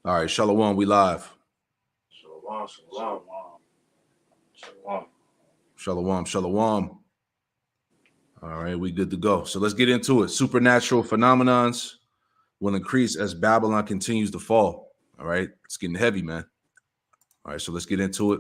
All right, Shalom, we live. Shalom, shalom, shalom. Shalom, shalom. All right, we good to go. So let's get into it. Supernatural phenomenons will increase as Babylon continues to fall. All right, it's getting heavy, man. All right, so let's get into it.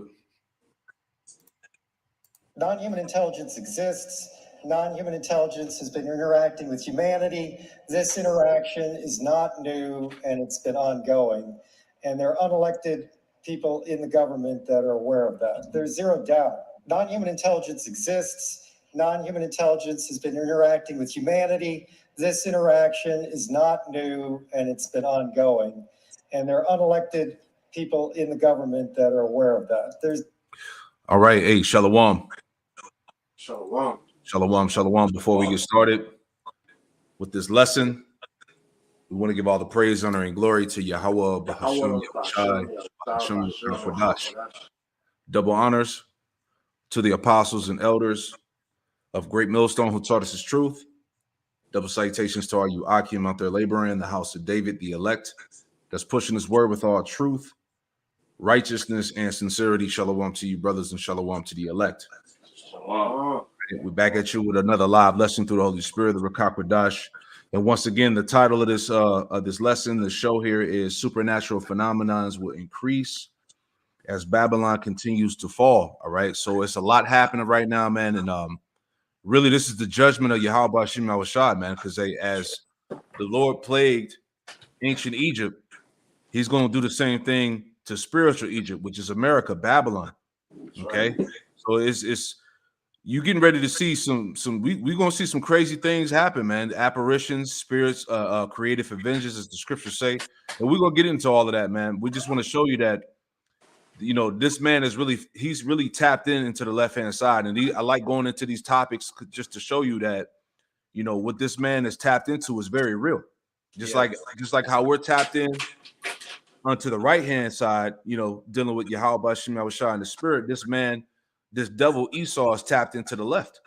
Non-human intelligence exists. Non-human intelligence has been interacting with humanity. This interaction is not new, and it's been ongoing. And there are unelected people in the government that are aware of that. There's zero doubt. Non-human intelligence exists. Non-human intelligence has been interacting with humanity. This interaction is not new, and it's been ongoing. And there are unelected people in the government that are aware of that. There's All right, hey, Shalom. Shalom. Shalom, shalom. Before we get started with this lesson, we want to give all the praise, honor, and glory to Yahweh, Bahasham, Yahushai, double honors to the apostles and elders of Great Millstone who taught us his truth. Double salutations to all you Akim out there laboring in the house of David, the elect, that's pushing his word with all truth, righteousness, and sincerity. Shalom to you, brothers, and shalom to the elect. Shalom. We're back at you with another live lesson through the Holy Spirit, the Rakakwadash. And once again, the title of this lesson, the show here is Supernatural Phenomenons Will Increase as Babylon Continues to Fall. All right, so it's a lot happening right now, man. And really, this is the judgment of Yahweh Bashim Awashad, man, because as the Lord plagued ancient Egypt, he's going to do the same thing to spiritual Egypt, which is America, Babylon. Okay, so it's you getting ready to see we're gonna see some crazy things happen, man. Apparitions, spirits, created for vengeance, as the scriptures say, and we're gonna get into all of that, man. We just want to show you that, you know, this man is he's really tapped into the left-hand side, and I like going into these topics just to show you that, you know, what this man is tapped into is very real. Just like how we're tapped in onto the right-hand side, you know, dealing with Yahweh Bashim Awashad and the spirit. This devil Esau is tapped into the left.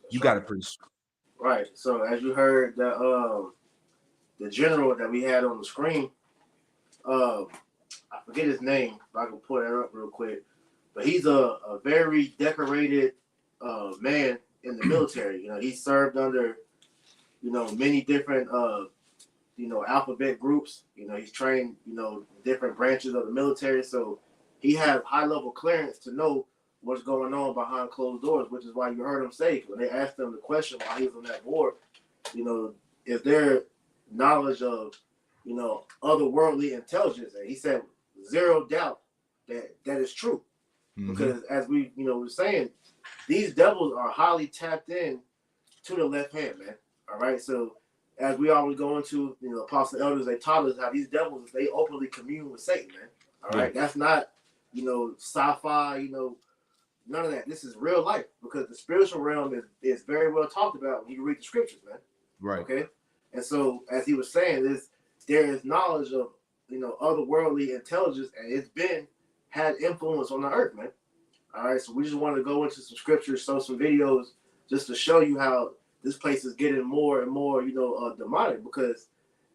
You got it, priest. Right. So as you heard the general that we had on the screen, I forget his name, but I can pull that up real quick. But he's a very decorated man in the military. You know, he served under, you know, many different alphabet groups. You know, he's trained, you know, different branches of the military. So he has high level clearance to know what's going on behind closed doors, which is why you heard him say, when they asked him the question while he was on that board, you know, is there knowledge of, you know, otherworldly intelligence? And he said, zero doubt that is true. Mm-hmm. Because as we, you know, were saying, these devils are highly tapped in to the left hand, man. All right. So as we always go into, you know, apostle elders, they taught us how these devils, they openly commune with Satan, man. All right. That's not, you know, sci-fi, you know, none of that. This is real life, because the spiritual realm is very well talked about when you read the scriptures, man. Right. Okay. And so, as he was saying, there is knowledge of, you know, otherworldly intelligence, and it's had influence on the earth, man. All right. So we just want to go into some scriptures, show some videos, just to show you how this place is getting more and more, you know, demonic. Because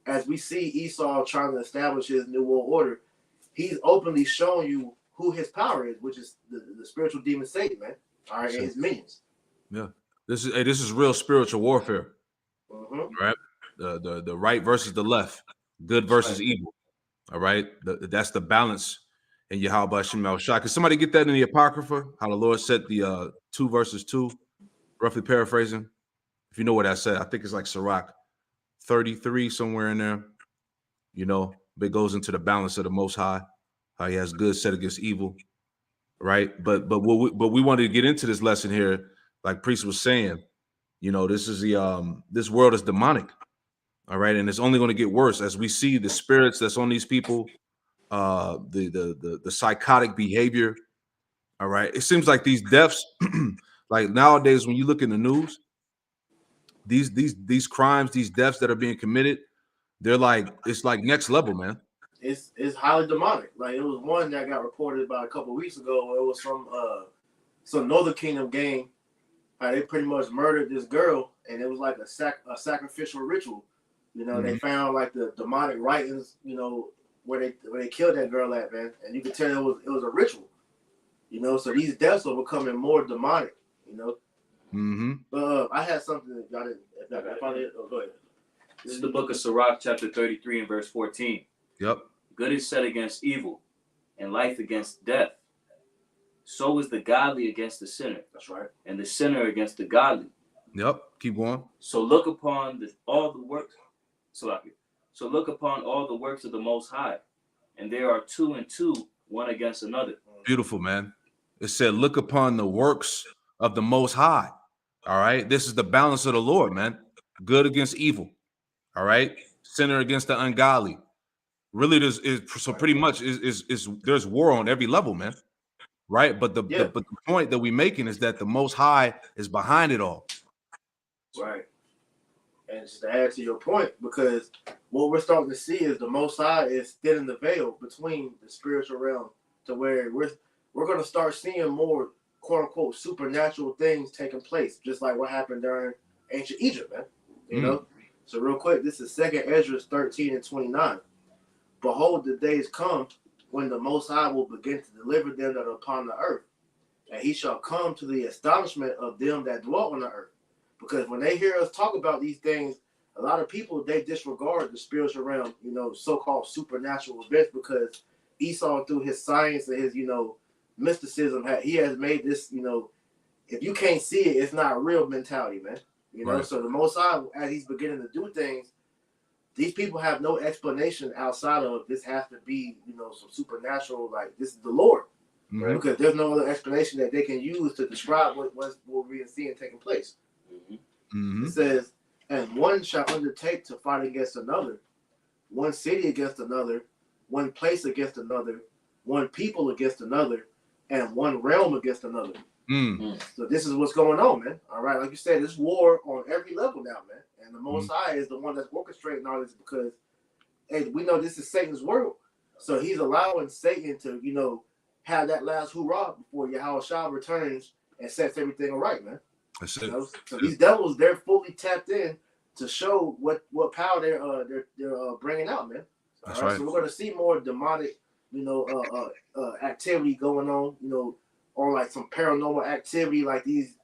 as we see Esau trying to establish his new world order, he's openly showing you who his power is, which is the spiritual demon Satan, man. All right, and his minions. Yeah, this is real spiritual warfare, right? The right versus the left, good versus evil. All right, that's the balance in Yahweh Bashim Awashad. Can somebody get that in the Apocrypha? How the Lord set the 2 verses 2, roughly paraphrasing. If you know what I said, I think it's like Sirach 33 somewhere in there. You know, but it goes into the balance of the Most High. How he has good set against evil, right? But we wanted to get into this lesson here, like Priest was saying. You know, this is this world is demonic, all right, and it's only going to get worse as we see the spirits that's on these people, the psychotic behavior, all right. It seems like these deaths, like nowadays when you look in the news, these crimes, these deaths that are being committed, it's like next level, man. It's highly demonic. Like, it was one that got reported about a couple of weeks ago. It was from some Northern Kingdom gang. They pretty much murdered this girl, and it was like a sacrificial ritual. You know, they found like the demonic writings, you know, where they killed that girl at, man, and you could tell it was a ritual, you know. So these deaths are becoming more demonic, you know. Mm-hmm. But I had something that y'all didn't. If I did, go ahead. This is the book of Sirach, chapter 33 and verse 14. Yep. Good is set against evil, and life against death. So is the godly against the sinner. That's right. And the sinner against the godly. Yep. Keep going. So look upon all the works. So look upon all the works of the Most High, and there are two and two, one against another. Beautiful, man. It said, look upon the works of the Most High. All right. This is the balance of the Lord, man. Good against evil. All right. Sinner against the ungodly. Really, pretty much there's war on every level, man. Right. But the point that we're making is that the Most High is behind it all. Right. And just to add to your point, because what we're starting to see is the Most High is thinning the veil between the spiritual realm to where we're going to start seeing more quote unquote supernatural things taking place, just like what happened during ancient Egypt, man. You know. So real quick, this is 2nd Ezra 13 and 29. Behold, the days come when the Most High will begin to deliver them that are upon the earth, and he shall come to the astonishment of them that dwell on the earth. Because when they hear us talk about these things, a lot of people, they disregard the spiritual realm, you know, so-called supernatural events, because Esau, through his science and his, you know, mysticism, he has made this, you know, if you can't see it, it's not a real mentality, man. You know, So the Most High, as he's beginning to do things, these people have no explanation outside of this has to be, you know, some supernatural, like this is the Lord. Right? Because there's no other explanation that they can use to describe what we're seeing taking place. It says, and one shall undertake to fight against another, one city against another, one place against another, one people against another, and one realm against another. So this is what's going on, man. All right, like you said, there's war on every level now, man. And the Most High is the one that's orchestrating all this because, hey, we know this is Satan's world. So he's allowing Satan to, you know, have that last hoorah before Yahweh Shah returns and sets everything right, man. That's it. You know? So these devils, they're fully tapped in to show what power they're bringing out, man. That's right. So we're going to see more demonic, you know, activity going on, you know, or like some paranormal activity, like these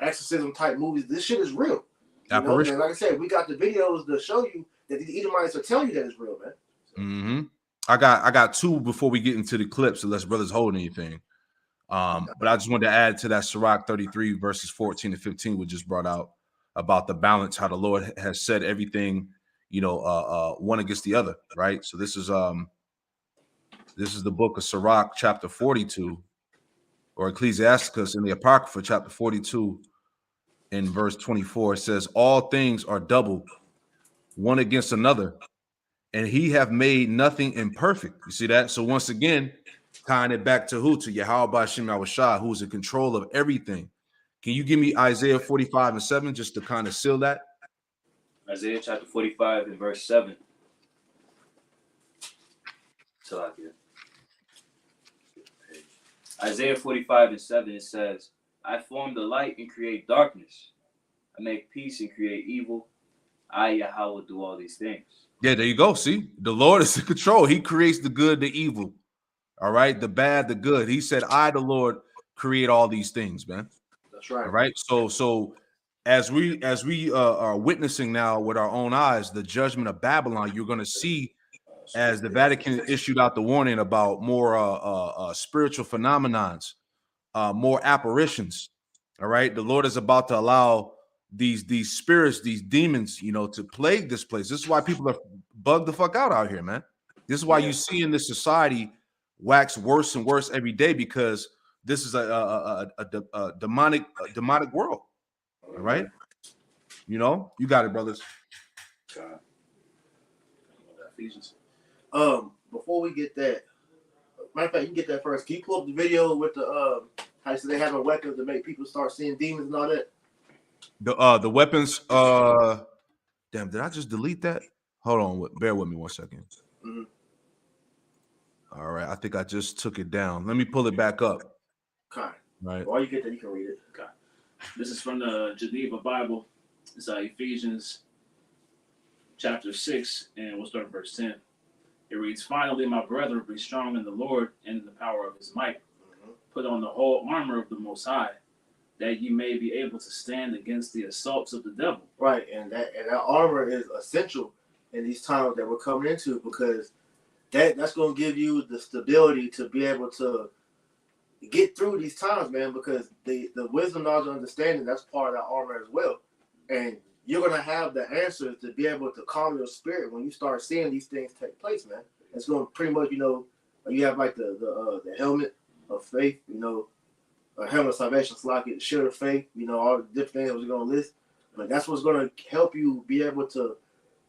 exorcism type movies. This shit is real. You know? And like I said, we got the videos to show you that these Edomites are telling you that it's real, man. So. I got two before we get into the clips, unless brothers hold anything. But I just wanted to add to that Sirach 33 verses 14 and 15 we just brought out about the balance, how the Lord has said everything, you know, one against the other, right? So this is the book of Sirach, chapter 42, or Ecclesiasticus in the Apocrypha, chapter 42, in verse 24. It says, all things are double, one against another, and he have made nothing imperfect. You see that? So once again, tying it back to who? To Yahweh Ba'Shem Yahushua, who's in control of everything. Can you give me Isaiah 45 and 7 just to kind of seal that? Isaiah chapter 45 and verse 7. Isaiah 45 and 7, it says, I form the light and create darkness. I make peace and create evil. I, Yahweh, do all these things. Yeah, there you go. See, the Lord is in control. He creates the good, the evil. All right, the bad, the good. He said, I, the Lord, create all these things, man. That's right. All right. So as we are witnessing now with our own eyes the judgment of Babylon, you're going to see as the Vatican issued out the warning about more spiritual phenomenons, more apparitions. All right. The Lord is about to allow these spirits, these demons, you know, to plague this place. This is why people are bugged the fuck out here, man. This is why you see in this society wax worse and worse every day, because this is a demonic world. All right. You know, you got it, brothers. Ephesians. Before we get that, matter of fact, you can get that first. Can you pull up the video with the how you say they have a weapon to make people start seeing demons and all that? The weapons. Damn, did I just delete that? Hold on, bear with me 1 second. All right, I think I just took it down. Let me pull it back up. Okay. Right. While you get that, you can read it. Okay. This is from the Geneva Bible. It's Ephesians chapter 6, and we'll start at verse 10. It reads, "Finally, my brethren, be strong in the Lord and in the power of his might. Put on the whole armor of the Most High, that ye may be able to stand against the assaults of the devil." Right, and that armor is essential in these times that we're coming into, because that's going to give you the stability to be able to get through these times, man. Because the wisdom, knowledge, and understanding, that's part of that armor as well, and you're going to have the answers to be able to calm your spirit when you start seeing these things take place, man. It's going to pretty much, you have like the helmet of faith, a helmet of salvation, the shield of faith, all the different things that we're going to list. But that's what's going to help you be able to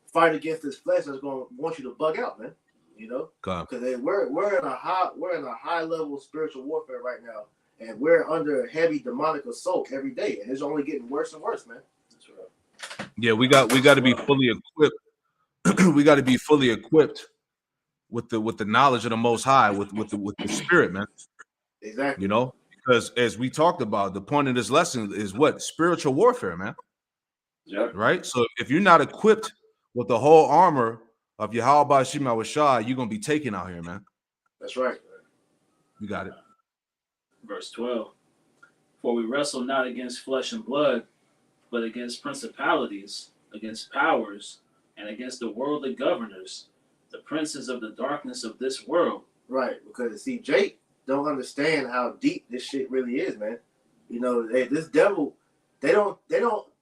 fight against this flesh that's going to want you to bug out, man. Because we're in a high level of spiritual warfare right now, and we're under heavy demonic assault every day, and it's only getting worse and worse, man. That's right. Yeah, we got to be fully equipped. We got to be fully equipped with the knowledge of the Most High, with the Spirit, man. Exactly. Because as we talked about, the point of this lesson is what? Spiritual warfare, man. Yep. Right. So if you're not equipped with the whole armor of Yahweh Shema Washai, you're gonna be taken out here, man. That's right. You got it. Verse 12, "For we wrestle not against flesh and blood, but against principalities, against powers, and against the worldly governors, the princes of the darkness of this world." Right, because see, Jake don't understand how deep this shit really is, man. This devil, they don't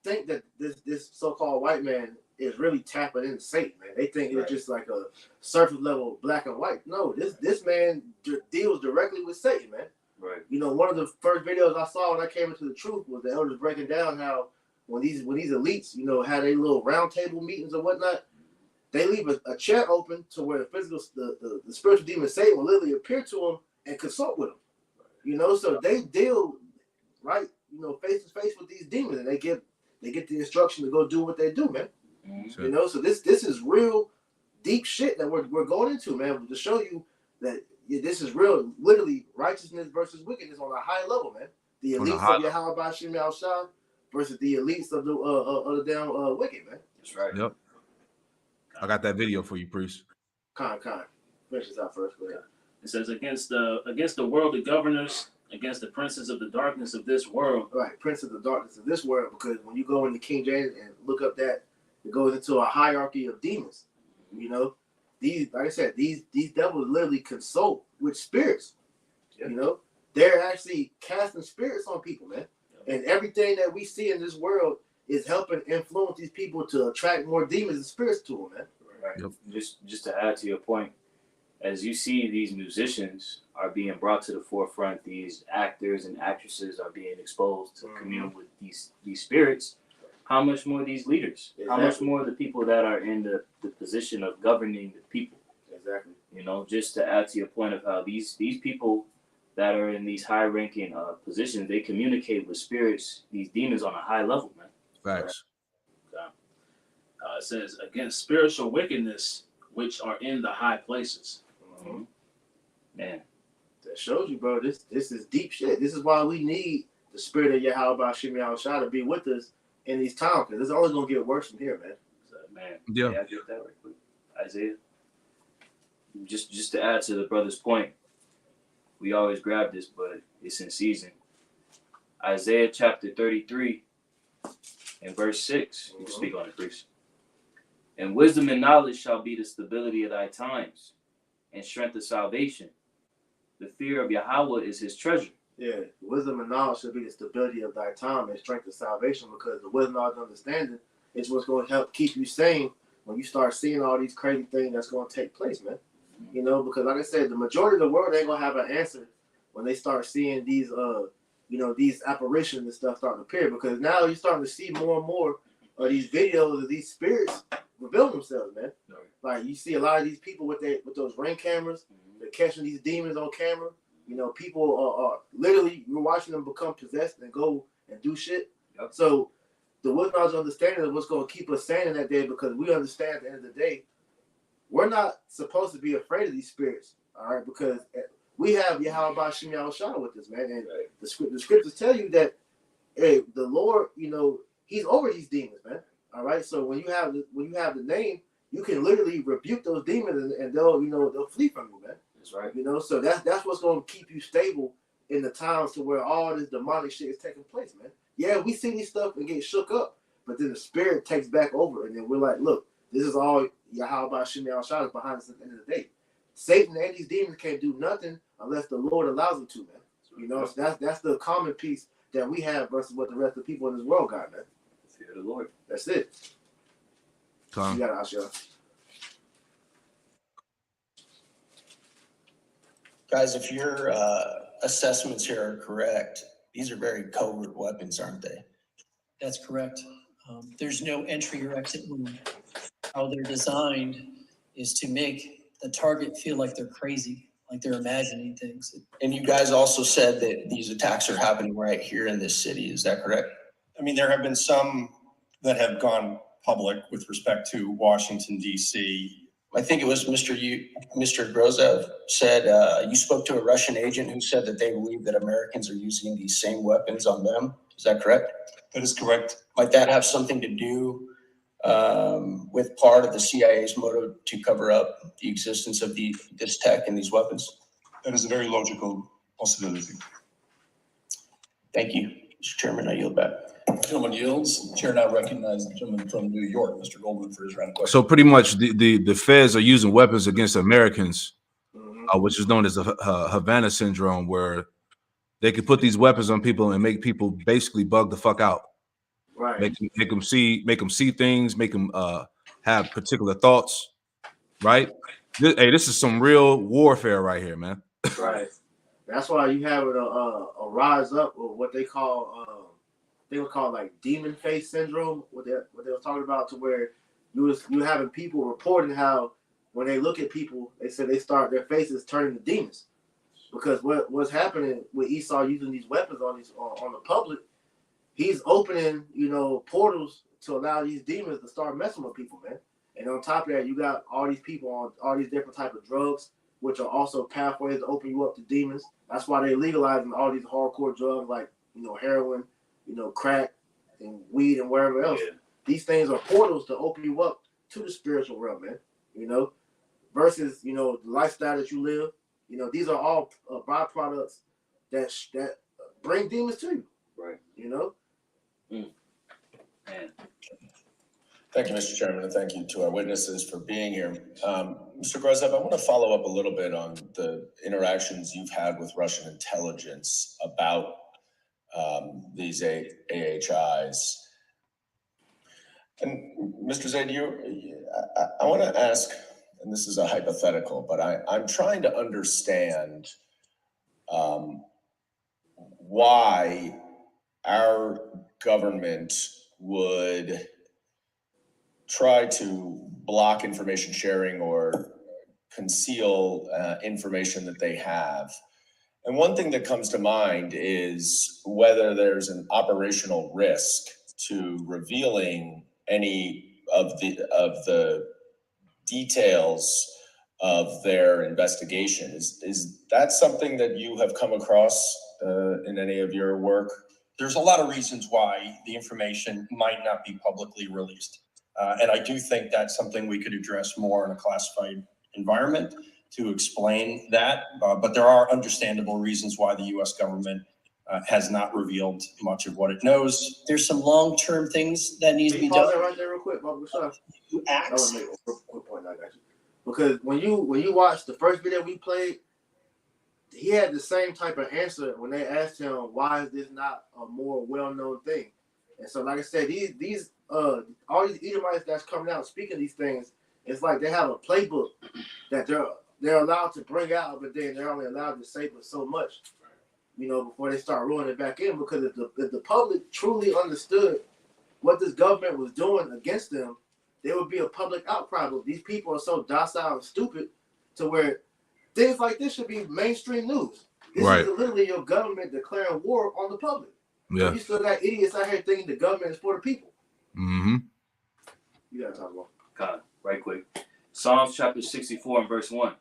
think that this so-called white man is really tapping into Satan, man. They think it's just like a surface level black and white. No, this man deals directly with Satan, man. Right. One of the first videos I saw when I came into the truth was the elders breaking down how when these elites, had their little round table meetings or whatnot, they leave a chair open to where the spiritual demon Satan will literally appear to them and consult with them. So they deal right, face to face with these demons, and they get the instruction to go do what they do, man. Mm-hmm. So this is real deep shit that we're going into, man, to show you that this is real, literally righteousness versus wickedness on a high level, man. The elites of Yahweh Shem Shah versus the elites of the damn wicked, man. That's right. Yep. I got that video for you, priest. Finish this out first. Go ahead. It says, against the worldly governors, against the princes of the darkness of this world. Right, prince of the darkness of this world, because when you go into King James and look up that, it goes into a hierarchy of demons. These, like I said, these devils literally consult with spirits. They're actually casting spirits on people, man. And everything that we see in this world is helping influence these people to attract more demons and spirits to them, man. Right. Yep. Just to add to your point, as you see these musicians are being brought to the forefront, these actors and actresses are being exposed to commune with these spirits, how much more these leaders? Exactly. How much more the people that are in the position of governing the people? Exactly. Just to add to your point of how these people that are in these high-ranking positions, they communicate with spirits, these demons, on a high level, man. Facts. It says, against spiritual wickedness, which are in the high places. Mm-hmm. Man, that shows you, bro. This is deep shit. This is why we need the spirit of Yahweh Shem Shah to be with us in these times, because it's only gonna get worse from here, man. So, man, yeah. I get that right quick. Isaiah, just to add to the brother's point, we always grab this, but it's in season. Isaiah chapter 33 and verse 6. You can speak on it, priest. "And wisdom and knowledge shall be the stability of thy times, and strength of salvation. The fear of Yahweh is his treasure." Yeah, wisdom and knowledge should be the stability of thy time and strength of salvation, because the wisdom, knowledge, and understanding is what's going to help keep you sane when you start seeing all these crazy things that's going to take place, man. Because like I said, the majority of the world ain't going to have an answer when they start seeing these, these apparitions and stuff starting to appear, because now you're starting to see more and more of these videos of these spirits reveal themselves, man. Right. Like you see a lot of these people with those ring cameras, they're catching these demons on camera. People are literally, you're watching them become possessed and go and do shit. Yep. So the wisdom, knowledge, understanding is what's going to keep us sane in that day, because we understand at the end of the day, we're not supposed to be afraid of these spirits, all right? Because we have Yahweh Shem Shah with us, man. And the scriptures tell you that, hey, the Lord, He's over these demons, man. All right. So when you have the name, you can literally rebuke those demons and they'll, they'll flee from you, man. That's right. So that's what's going to keep you stable in the times to where all this demonic shit is taking place, man. Yeah, we see these stuff and get shook up, but then the spirit takes back over, and then we're like, look, this is all Yahweh Shemi Al-Shai is behind us at the end of the day. Satan and these demons can't do nothing unless the Lord allows them to, man. So that's the common piece that we have versus what the rest of the people in this world got, man. Fear the Lord. That's it. Tom. You got it, Asha. Guys, if your assessments here are correct, these are very covert weapons, aren't they? That's correct. There's no entry or exit wound. How they're designed is to make the target feel like they're crazy, like they're imagining things. And you guys also said that these attacks are happening right here in this city. Is that correct? I mean, there have been some that have gone public with respect to Washington, D.C. I think it was Mr. Grozev said you spoke to a Russian agent who said that they believe that Americans are using these same weapons on them. Is that correct? That is correct. Might that have something to do with part of the CIA's motive to cover up the existence of this tech and these weapons? That is a very logical possibility. Thank you, Mr. Chairman. I yield back. Gentleman yields. Chair now recognizes the gentleman from New York, Mr. Goldman, for his round of questions. So pretty much the feds are using weapons against Americans, which is known as the Havana syndrome, where they can put these weapons on people and make people basically bug the fuck out. Right. Make them see things, make them have particular thoughts. Right. This is some real warfare right here, man. Right. That's why you have a rise up or what they call they would call like demon face syndrome. What they were talking about, to where you having people reporting how when they look at people, they said their faces turning to demons. Because what's happening with Esau using these weapons on the public, he's opening, portals to allow these demons to start messing with people, man. And on top of that, you got all these people on all these different type of drugs, which are also pathways to open you up to demons. That's why they're legalizing all these hardcore drugs like, heroin, crack and weed and wherever else. Yeah. These things are portals to open you up to the spiritual realm, man. Versus, the lifestyle that you live. These are all byproducts that bring demons to you. Right. Man. Thank you, Mr. Chairman, and thank you to our witnesses for being here. Mr. Grozev, I want to follow up a little bit on the interactions you've had with Russian intelligence about these AHIs. And Mr. Zaid, I want to ask, and this is a hypothetical, but I'm trying to understand why our government would try to block information sharing or conceal information that they have. And one thing that comes to mind is whether there's an operational risk to revealing any of the details of their investigation. Is that something that you have come across in any of your work? There's a lot of reasons why the information might not be publicly released. And I do think that's something we could address more in a classified environment to explain that. But there are understandable reasons why the U.S. government has not revealed much of what it knows. There's some long-term things that need to be Pause done. that right there real quick, Bob. You acts. That would make a quick point. I got you. Because when you watch the first video we played, he had the same type of answer when they asked him, why is this not a more well-known thing? And so, like I said, these all these Edomites that's coming out speaking these things, it's like they have a playbook that they're allowed to bring out, but then they're only allowed to say but so much, before they start rolling it back in. Because if the public truly understood what this government was doing against them, there would be a public outcry. But these people are so docile and stupid to where things like this should be mainstream news. This is literally your government declaring war on the public. Yeah. You still got idiots out here thinking the government is for the people. Mm-hmm. You gotta talk about. God, right quick. Psalms chapter 64 and verse 1.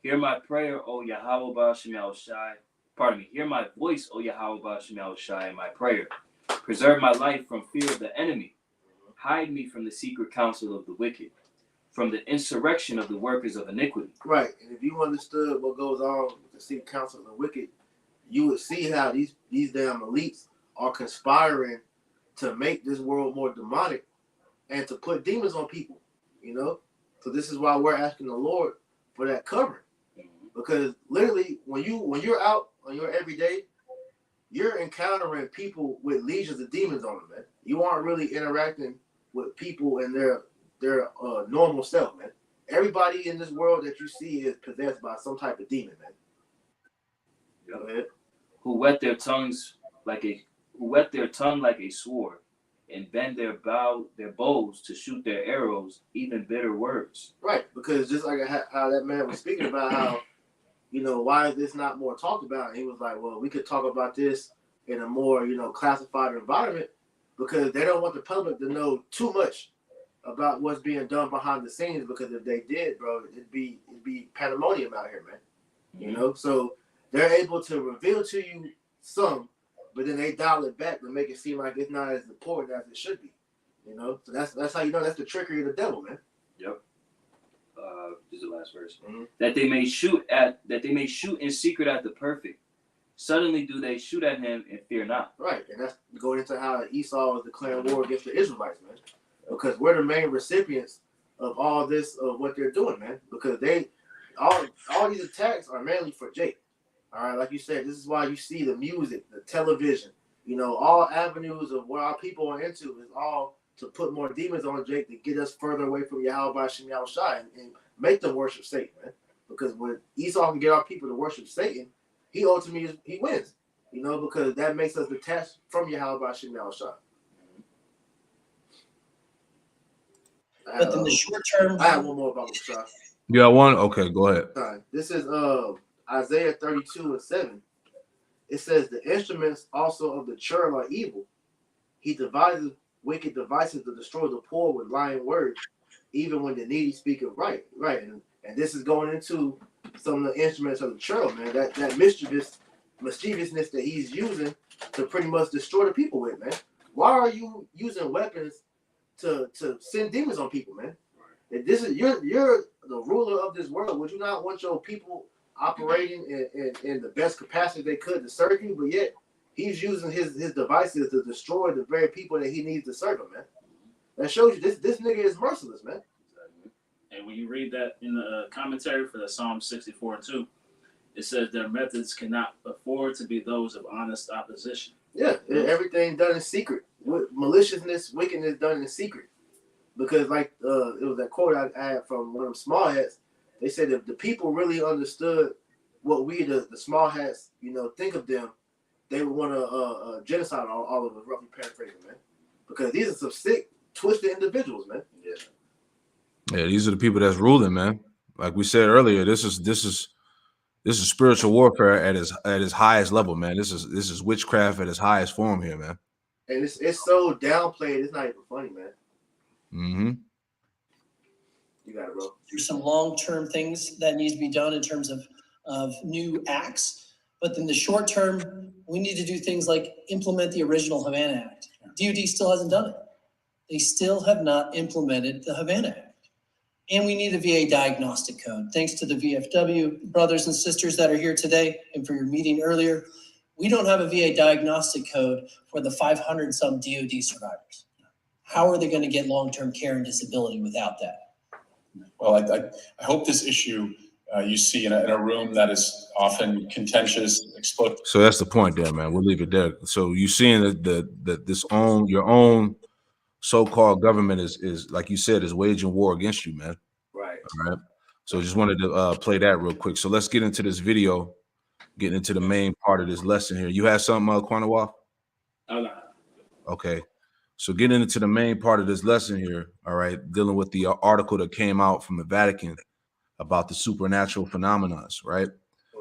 Hear my prayer, O Yahweh Ba'Shem Yahushai. Pardon me. Hear my voice, O Yahweh Ba'Shem Yahushai, in my prayer. Preserve my life from fear of the enemy. Hide me from the secret counsel of the wicked. from the insurrection of the workers of iniquity. Right. And if you understood what goes on with the city council and the wicked, you would see how these damn elites are conspiring to make this world more demonic and to put demons on people, you know? So this is why we're asking the Lord for that covering. Because literally when you're out on your everyday, you're encountering people with legions of demons on them, man. You aren't really interacting with people in their normal self, man. Everybody in this world that you see is possessed by some type of demon, man. Yep. Go ahead. Who wet their tongue like a sword, and bend their bows to shoot their arrows, even bitter words. Right, because just like how that man was speaking about how, you know, why is this not more talked about? And he was like, well, we could talk about this in a more, you know, classified environment, because they don't want the public to know too much about what's being done behind the scenes, because if they did, bro, it'd be pandemonium out here, man. You know, so they're able to reveal to you some, but then they dial it back to make it seem like it's not as important as it should be. You know, so that's how you know that's the trickery of the devil, man. Yep. This is the last verse. Mm-hmm. That they may shoot in secret at the perfect. Suddenly do they shoot at him and fear not. Right, and that's going into how Esau is declaring war against the Israelites, man. Because we're the main recipients of all this, of what they're doing, man. Because all these attacks are mainly for Jake. All right, like you said, this is why you see the music, the television, you know, all avenues of what our people are into is all to put more demons on Jake to get us further away from Yahweh Shem Yahushai and make them worship Satan, man. Because when Esau can get our people to worship Satan, he ultimately wins, you know, because that makes us detached from Yahweh Shem Yahushai. But in the short term, I have one more about Messiah. You got one? Okay, go ahead. Sorry. This is Isaiah 32:7. It says, the instruments also of the churl are evil. He devises wicked devices to destroy the poor with lying words, even when the needy speak of right. Right. And this is going into some of the instruments of the churl, man. That mischievousness that he's using to pretty much destroy the people with, man. Why are you using weapons to send demons on people, man? If this is you're the ruler of this world, would you not want your people operating in the best capacity they could to serve you? But yet he's using his devices to destroy the very people that he needs to serve him, man. That shows you this nigga is merciless, man. And when you read that in the commentary for the Psalm 64:2, it says their methods cannot afford to be those of honest opposition. Yeah, everything done in secret. Maliciousness, wickedness done in secret. Because like it was that quote I had from one of them small hats. They said if the people really understood what we the small hats, you know, think of them, they would want to genocide all of us, roughly paraphrasing, man. Because these are some sick, twisted individuals, man. Yeah, these are the people that's ruling, man. Like we said earlier, this is spiritual warfare at its highest level, man. This is witchcraft at its highest form here, man. And it's so downplayed, it's not even funny, man. Mm-hmm. You got it, bro. there's some long-term things that needs to be done in terms of new acts. But in the short term, we need to do things like implement the original Havana Act. DOD still hasn't done it. They still have not implemented the Havana Act. And we need a VA diagnostic code. Thanks to the VFW brothers and sisters that are here today and for your meeting earlier. We don't have a VA diagnostic code for the 500 some DOD survivors. How are they going to get long-term care and disability without that? Well, I hope this issue you see in a room that is often contentious, explosive. So that's the point there, man. We'll leave it there. So you seeing that your own so-called government is like you said, is waging war against you, man. Right. All right. So just wanted to play that real quick. So let's get into this video, getting into the main part of this lesson here. You had something, Quanawa? No. Okay. So getting into the main part of this lesson here, all right, dealing with the article that came out from the Vatican about the supernatural phenomena, right?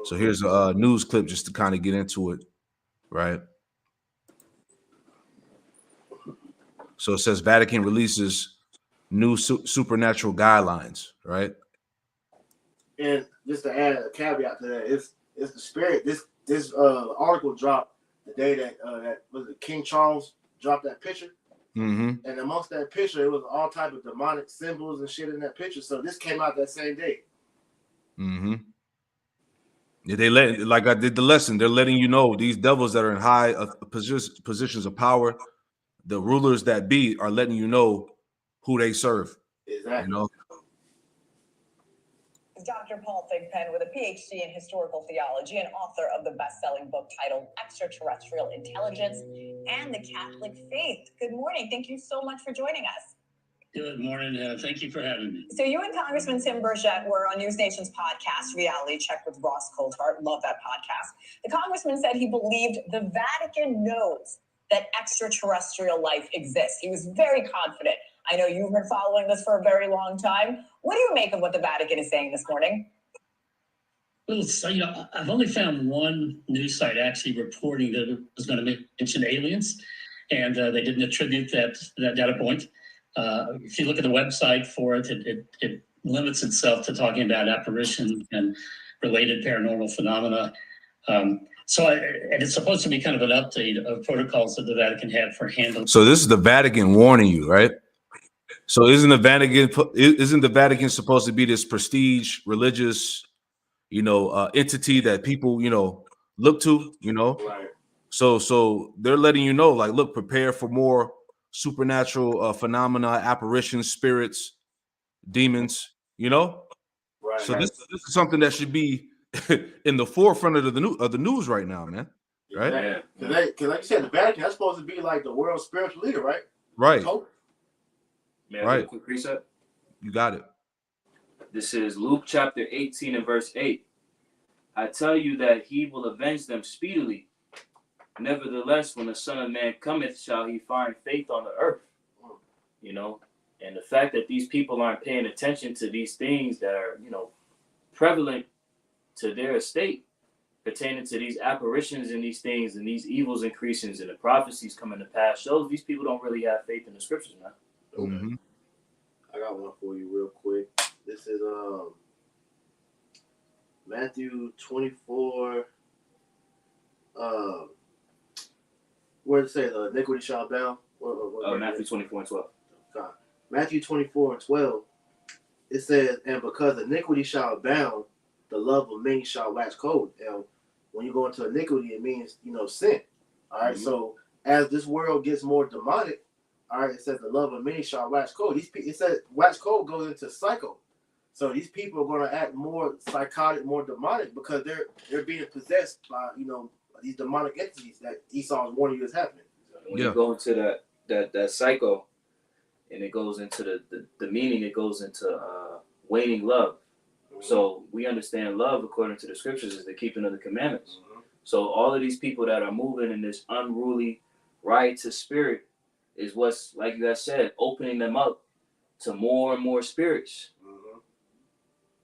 So here's a news clip just to kind of get into it, right? So it says Vatican releases new supernatural guidelines, right? And just to add a caveat to that, it's the spirit. This article dropped the day that was it King Charles dropped that picture. Mm-hmm. And amongst that picture, it was all type of demonic symbols and shit in that picture. So this came out that same day. Mm-hmm. Yeah, like I did the lesson. They're letting you know these devils that are in high positions of power, the rulers that be, are letting you know who they serve. Exactly. You know. Dr. Paul Thigpen with a PhD in historical theology and author of the best-selling book titled Extraterrestrial Intelligence and the Catholic Faith. Good morning. Thank you so much for joining us. Good morning. Thank you for having me. So you and Congressman Tim Burchett were on News Nation's podcast, Reality Check with Ross Coulthart. Love that podcast. The congressman said he believed the Vatican knows that extraterrestrial life exists. He was very confident. I know you've been following this for a very long time. What do you make of what the Vatican is saying this morning? Well, so, I've only found one news site actually reporting that it was going to mention aliens, and they didn't attribute that data point. If you look at the website for it, it limits itself to talking about apparition and related paranormal phenomena. And it's supposed to be kind of an update of protocols that the Vatican had for handling. So this is the Vatican warning you, right? So isn't the Vatican supposed to be this prestige religious, entity that people, look to, Right. So they're letting you know, like, look, prepare for more supernatural phenomena, apparitions, spirits, demons, Right. So this is something that should be in the forefront of the news right now, man. Right? Yeah. Because like you said, the Vatican, that's supposed to be like the world's spiritual leader, right? Right. May I Right. do a quick precept? You got it. This is Luke chapter 18 and verse 8. I tell you that he will avenge them speedily. Nevertheless, when the Son of Man cometh, shall he find faith on the earth? And the fact that these people aren't paying attention to these things that are, prevalent to their estate, pertaining to these apparitions and these things and these evils increasing and the prophecies coming to pass, shows these people don't really have faith in the scriptures, man. Mm-hmm. I got one for you real quick. This is Matthew 24. Where does it say the iniquity shall abound? Matthew 24 and 12. God. Matthew 24 and 12. It says, and because iniquity shall abound, the love of many shall wax cold. And when you go into iniquity, it means, sin. All right. Mm-hmm. So as this world gets more demonic, all right, it says the love of many shall wax cold. It says wax cold goes into psycho. So these people are going to act more psychotic, more demonic because they're being possessed by, these demonic entities that Esau's warning you is happening. When you go into that psycho, and it goes into the meaning, it goes into waning love. Mm-hmm. So we understand love according to the scriptures is the keeping of the commandments. Mm-hmm. So all of these people that are moving in this unruly, riotous spirit is what's, like you guys said, opening them up to more and more spirits. Mm-hmm.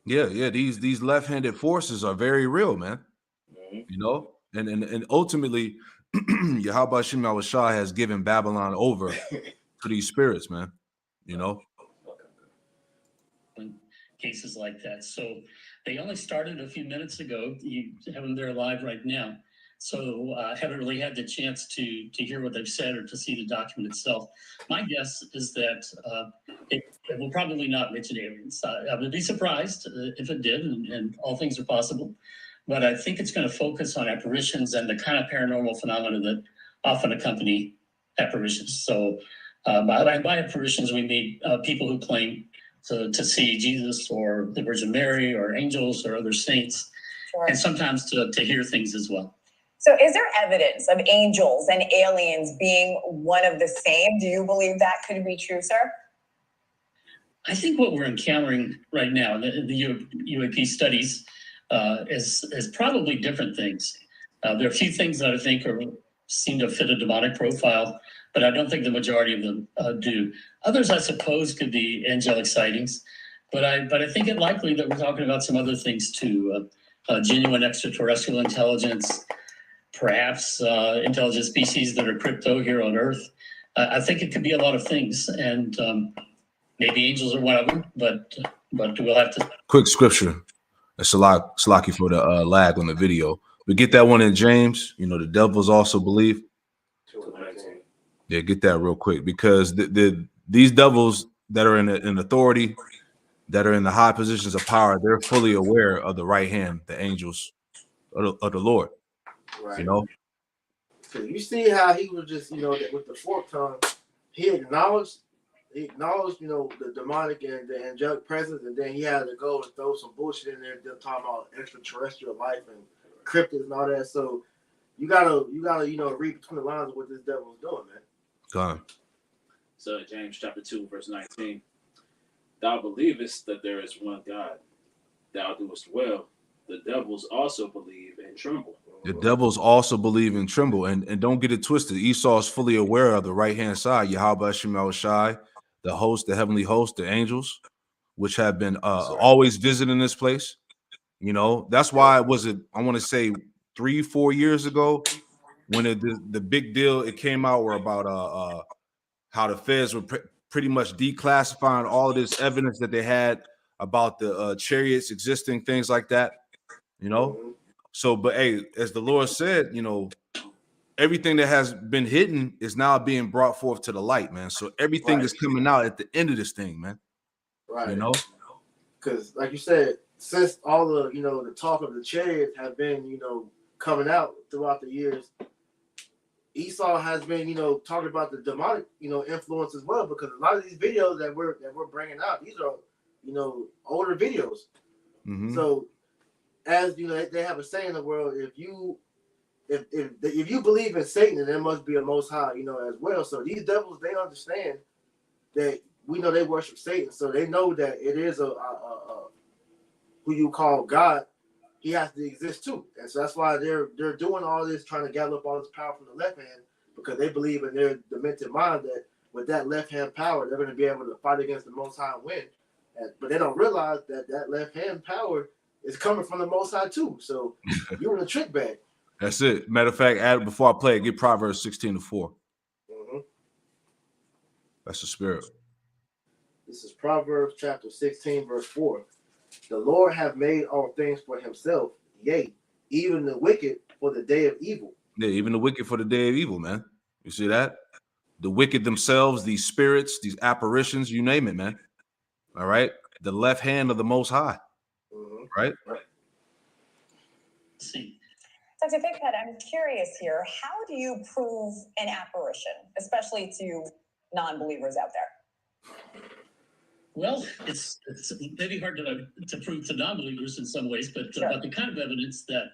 Yeah. These left-handed forces are very real, man. Mm-hmm. And ultimately, Yahweh Shem Shah has given Babylon over to these spirits, man. Cases like that. So they only started a few minutes ago. You have them there live right now. So I haven't really had the chance to hear what they've said or to see the document itself. My guess is that it will probably not mention aliens. I would be surprised if it did, and all things are possible. But I think it's going to focus on apparitions and the kind of paranormal phenomena that often accompany apparitions. So by apparitions, we mean people who claim to see Jesus or the Virgin Mary or angels or other saints, sure. And sometimes to hear things as well. So is there evidence of angels and aliens being one of the same? Do you believe that could be true, sir? I think what we're encountering right now, the UAP studies, is probably different things. There are a few things that I think seem to fit a demonic profile, but I don't think the majority of them do. Others, I suppose, could be angelic sightings, but I think it likely that we're talking about some other things too. Genuine extraterrestrial intelligence, perhaps intelligent species that are crypto here on Earth. I think it could be a lot of things, and maybe angels are one of them, but we'll have to. Quick scripture. Salaki for the lag on the video. We get that one in James. The devils also believe. Yeah, get that real quick, because these devils that are in authority, that are in the high positions of power, they're fully aware of the right hand, the angels of the Lord. Right. You know, So you see how he was just, with the forked tongue, he acknowledged, you know, the demonic and the angelic presence, and then he had to go and throw some bullshit in there, talking about extraterrestrial life and cryptids and all that. So you gotta, read between the lines of what this devil's doing, man. God. So James chapter 2, verse 19. Thou believest that there is one God. Thou doest well. The devils also believe and tremble. The devils also believe and tremble, and don't get it twisted. Esau is fully aware of the right hand side, Yahweh Shemel Shai, the host, the heavenly host, the angels, which have been always visiting this place. You know, that's why it was I want to say 3-4 years ago, when the big deal it came out were about how the feds were pretty much declassifying all of this evidence that they had about the chariots existing, things like that. You know. So, but hey, as the Lord said, you know, everything that has been hidden is now being brought forth to the light, man. So everything is coming out at the end of this thing, man. Right. You know, because like you said, since all the the talk of the chariots have been coming out throughout the years, Esau has been talking about the demonic influence as well, because a lot of these videos that we're bringing out, these are older videos. Mm-hmm. So as they have a saying in the world, if you believe in Satan, then there must be a Most High, as well. So these devils, they understand that we know they worship Satan, so they know that it is a who you call God. He has to exist too, and so that's why they're doing all this, trying to gather up all this power from the left hand, because they believe in their demented mind that with that left hand power, they're going to be able to fight against the Most High and win. But they don't realize that left hand power is coming from the Most High too. So you're in a trick bag. That's it. Matter of fact, Adam, before I play it, get Proverbs 16:4. Mm-hmm. That's the spirit. This is Proverbs chapter 16, verse 4. The Lord hath made all things for himself, yea, even the wicked for the day of evil. Yeah, even the wicked for the day of evil, man. You see that? The wicked themselves, these spirits, these apparitions, you name it, man. All right? The left hand of the Most High. Mm-hmm. Right? See. Dr. Bighead, I'm curious here. How do you prove an apparition, especially to non-believers out there? Well, it's maybe hard to prove to non-believers in some ways, but the kind of evidence that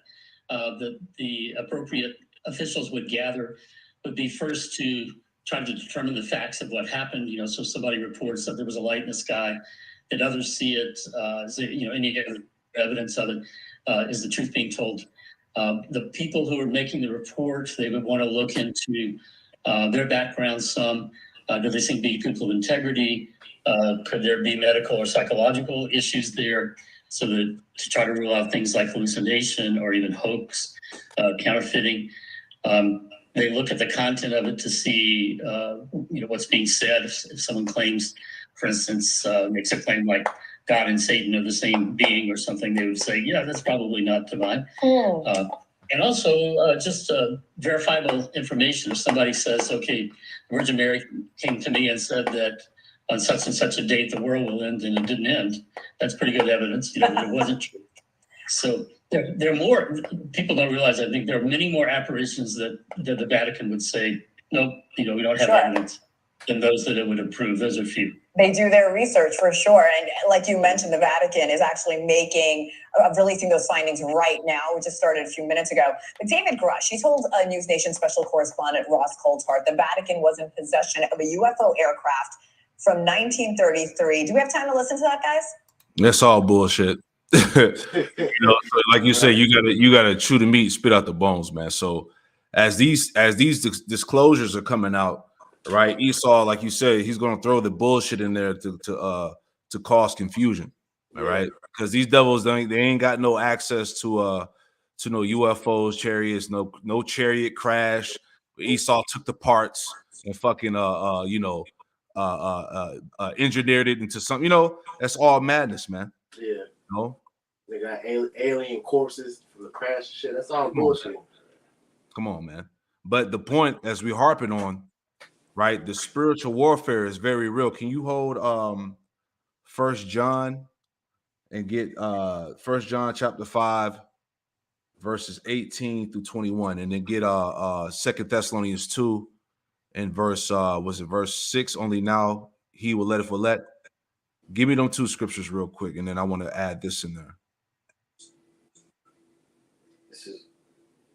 the appropriate officials would gather would be first to try to determine the facts of what happened. So somebody reports that there was a light in the sky, that others see it. Any evidence of it. Is the truth being told? The people who are making the report, they would want to look into their background some. Do they seem to be people of integrity? Could there be medical or psychological issues there? So that to try to rule out things like hallucination or even hoax, counterfeiting. They look at the content of it to see, what's being said. If someone claims, for instance, makes a claim like God and Satan are the same being or something, they would say, yeah, that's probably not divine. And also just verifiable information. If somebody says, okay, Virgin Mary came to me and said that on such and such a date the world will end, and it didn't end, that's pretty good evidence, that it wasn't true. So there are more, people don't realize, I think there are many more apparitions that the Vatican would say, nope, we don't have evidence, than those that it would approve. Those are few. They do their research for sure. And like you mentioned, the Vatican is actually releasing those findings right now. We just started a few minutes ago. But David Grush, he told News Nation special correspondent Ross Coulthart the Vatican was in possession of a UFO aircraft from 1933. Do we have time to listen to that, guys? That's all bullshit. So like you say, you gotta chew the meat, spit out the bones, man. So as these disclosures are coming out, right? Esau, like you said, he's gonna throw the bullshit in there to cause confusion, all right? Because these devils they ain't got no access to no UFOs, chariots, no chariot crash. Esau took the parts and fucking engineered it into something. That's all madness, man. Yeah. They got alien corpses from the crash and shit. That's all bullshit. Come on, man. But the point, as we harping on, right? The spiritual warfare is very real. Can you hold 1 John and get 1 John chapter 5 verses 18 through 21, and then get 2 Thessalonians 2 and verse was it verse 6? Only now he will let it for let. Give me them two scriptures real quick, and then I want to add this in there. This is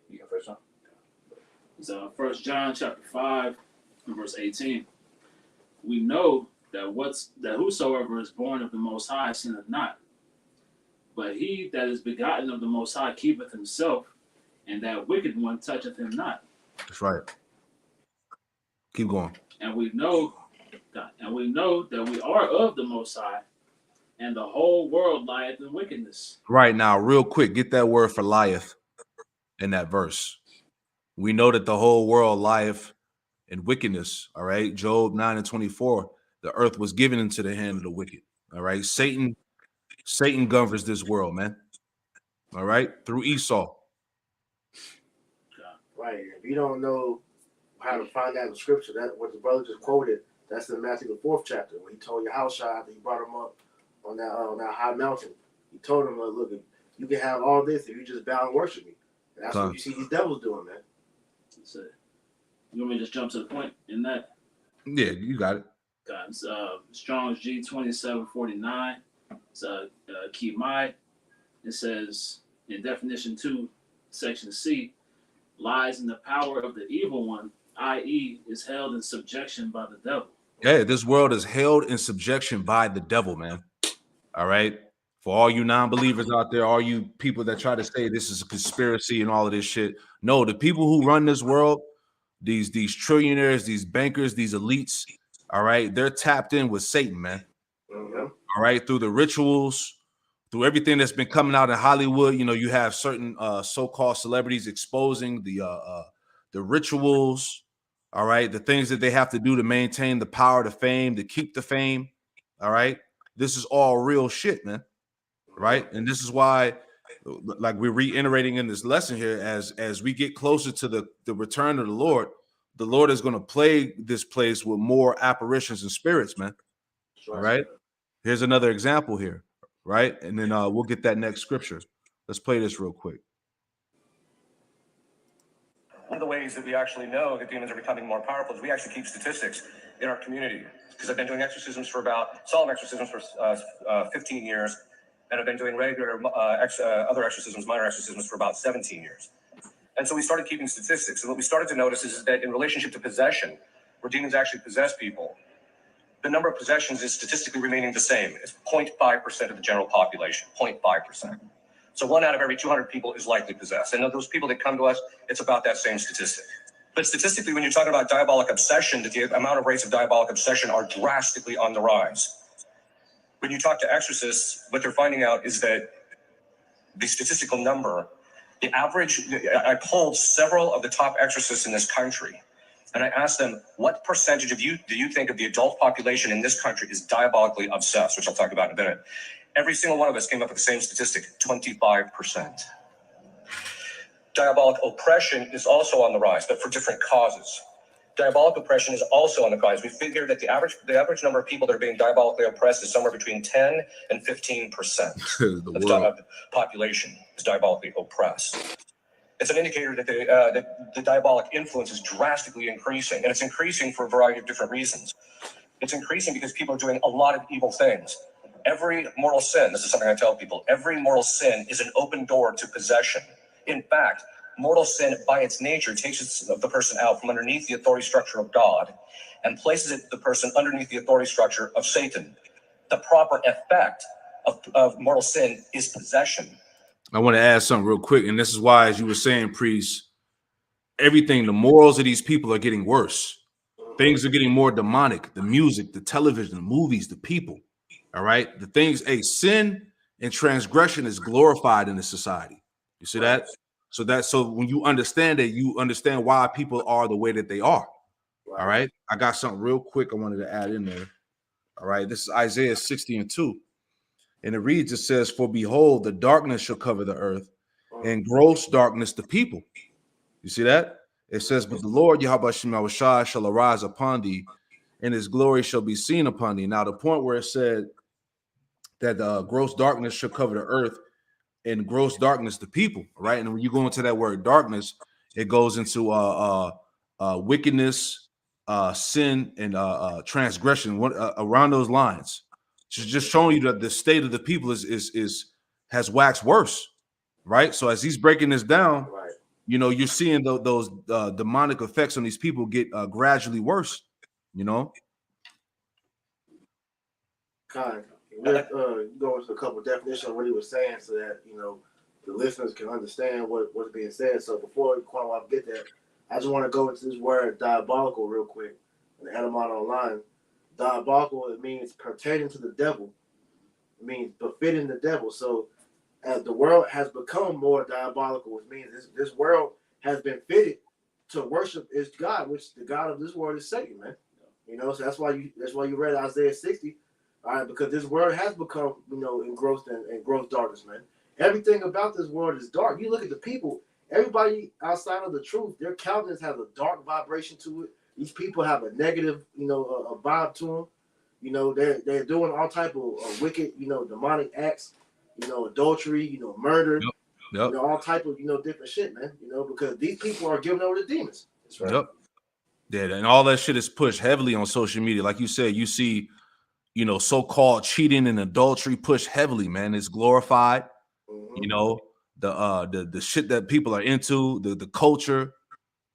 you go first, John. It's 1 John chapter 5 and verse 18. We know that whosoever is born of the Most High sinneth not, but he that is begotten of the Most High keepeth himself, and that wicked one toucheth him not. That's right. Keep going. And we know that we are of the Most High, and the whole world lieth in wickedness. Right now, real quick, get that word for lieth in that verse. We know that the whole world lieth in wickedness. All right. Job 9 and 24. The earth was given into the hand of the wicked. All right. Satan governs this world, man. All right. Through Esau. Right. If you don't know how to find that in scripture, that what the brother just quoted, that's in Matthew the 4th chapter, when he told Yahushua after he brought him up on that high mountain. He told him, look, you can have all this if you just bow and worship me. And that's what you see these devils doing, man. That's it. You want me to just jump to the point in that? Yeah, you got it. It's Strong's G2749. It's Kimai. It says in definition 2, section C, lies in the power of the evil one, i.e., is held in subjection by the devil. Yeah, this world is held in subjection by the devil, man. All right. For all you non-believers out there, all you people that try to say this is a conspiracy and all of this shit. No, the people who run this world, these trillionaires, these bankers, these elites, all right, they're tapped in with Satan, man. Mm-hmm. All right, through the rituals, through everything that's been coming out in Hollywood. You know, you have certain so-called celebrities exposing the rituals, all right, the things that they have to do to maintain the power, the fame, to keep the fame. All right, this is all real shit, man. Right, and this is why, like we're reiterating in this lesson here, as we get closer to the return of the Lord is going to plague this place with more apparitions and spirits, man. All right. Here's another example here, right? And then we'll get that next scripture. Let's play this real quick. One of the ways that we actually know that demons are becoming more powerful is we actually keep statistics in our community. Because I've been doing solemn exorcisms for 15 years, and I've been doing regular other exorcisms, minor exorcisms, for about 17 years. And so we started keeping statistics. And what we started to notice is that in relationship to possession, where demons actually possess people, the number of possessions is statistically remaining the same. It's 0.5% of the general population, 0.5%. So 1 out of every 200 people is likely possessed. And of those people that come to us, it's about that same statistic. But statistically, when you're talking about diabolic obsession, the amount of rates of diabolic obsession are drastically on the rise. When you talk to exorcists, what they're finding out is that the statistical number, the average, I polled several of the top exorcists in this country, and I asked them, what percentage of you do you think of the adult population in this country is diabolically obsessed, which I'll talk about in a minute. Every single one of us came up with the same statistic, 25%. Diabolic oppression is also on the rise, but for different causes. Diabolic oppression is also on the rise. We figure that the average number of people that are being diabolically oppressed is somewhere between 10 and 15% of the population is diabolically oppressed. It's an indicator that the diabolic influence is drastically increasing, and it's increasing for a variety of different reasons. It's increasing because people are doing a lot of evil things. Every mortal sin, this is something I tell people, every mortal sin is an open door to possession. In fact, mortal sin by its nature takes the person out from underneath the authority structure of God and places the person underneath the authority structure of Satan. The proper effect of mortal sin is possession. I want to add something real quick, and this is why, as you were saying, priest, everything, the morals of these people are getting worse. Things are getting more demonic. The music, the television, the movies, the people. All right, the things. Sin and transgression is glorified in the society. You see that? So when you understand it, you understand why people are the way that they are. All right. I got something real quick I wanted to add in there. All right. This is Isaiah 60 and 2. And it reads, it says, for behold, the darkness shall cover the earth, and gross darkness the people. You see that? It says, but the Lord Yahweh Shema shall arise upon thee, and his glory shall be seen upon thee. Now, the point where it said that gross darkness shall cover the earth, and gross darkness the people, right? And when you go into that word darkness, it goes into wickedness, sin, and transgression. Around those lines, just showing you that the state of the people has waxed worse, right? So as he's breaking this down, Right. you know, you're seeing those demonic effects on these people get gradually worse, you know. Kind of. We'll go into a couple of definitions of what he was saying so that, you know, the listeners can understand what's being said. So before we get there, I just want to go into this word diabolical real quick. And add them out online. Diabolical, it means pertaining to the devil. It means befitting the devil. So as the world has become more diabolical, which means this world has been fitted to worship its God, which the God of this world is Satan, man. You know, so that's why you read Isaiah 60. All right, because this world has become, you know, engrossed in gross darkness, man. Everything about this world is dark. You look at the people, everybody outside of the truth, their countenance has a dark vibration to it. These people have a negative, you know, a vibe to them. You know, they're doing all type of wicked, you know, demonic acts, you know, adultery, you know, murder, Yep. you know, all type of, you know, different shit, man. You know, because these people are giving over to demons. That's right. Yep. Yeah, and all that shit is pushed heavily on social media. Like you said, you see, you know, so-called cheating and adultery pushed heavily, man. It's glorified. Mm-hmm. You know, the shit that people are into, the culture,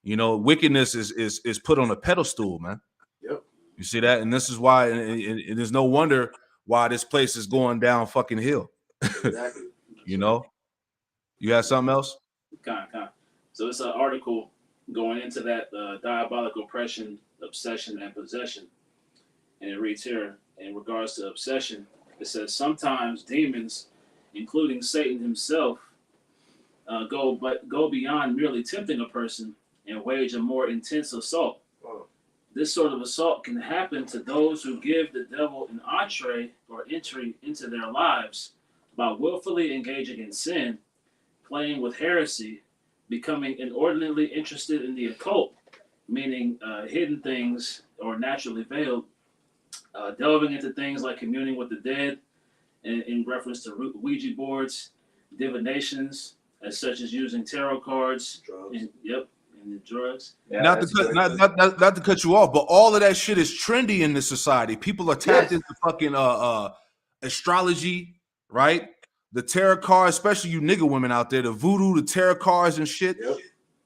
you know, wickedness is put on a pedestal, man. Yep. You see that? And this is why, and there's no wonder why this place is going down fucking hill. Exactly. You know? You had something else? Kind. So it's an article going into that diabolical oppression, obsession, and possession. And it reads here, in regards to obsession, it says, sometimes demons, including Satan himself, go beyond merely tempting a person and wage a more intense assault. Oh. This sort of assault can happen to those who give the devil an entree or entry into their lives by willfully engaging in sin, playing with heresy, becoming inordinately interested in the occult, meaning hidden things or naturally veiled, delving into things like communing with the dead, in reference to Ouija boards, divinations, as such as using tarot cards, Drugs. And the drugs. Yeah, Not to cut you off, but all of that shit is trendy in this society. People are tapped into fucking astrology, right? The tarot cards, especially you nigga women out there, the voodoo, the tarot cards and shit. Yep.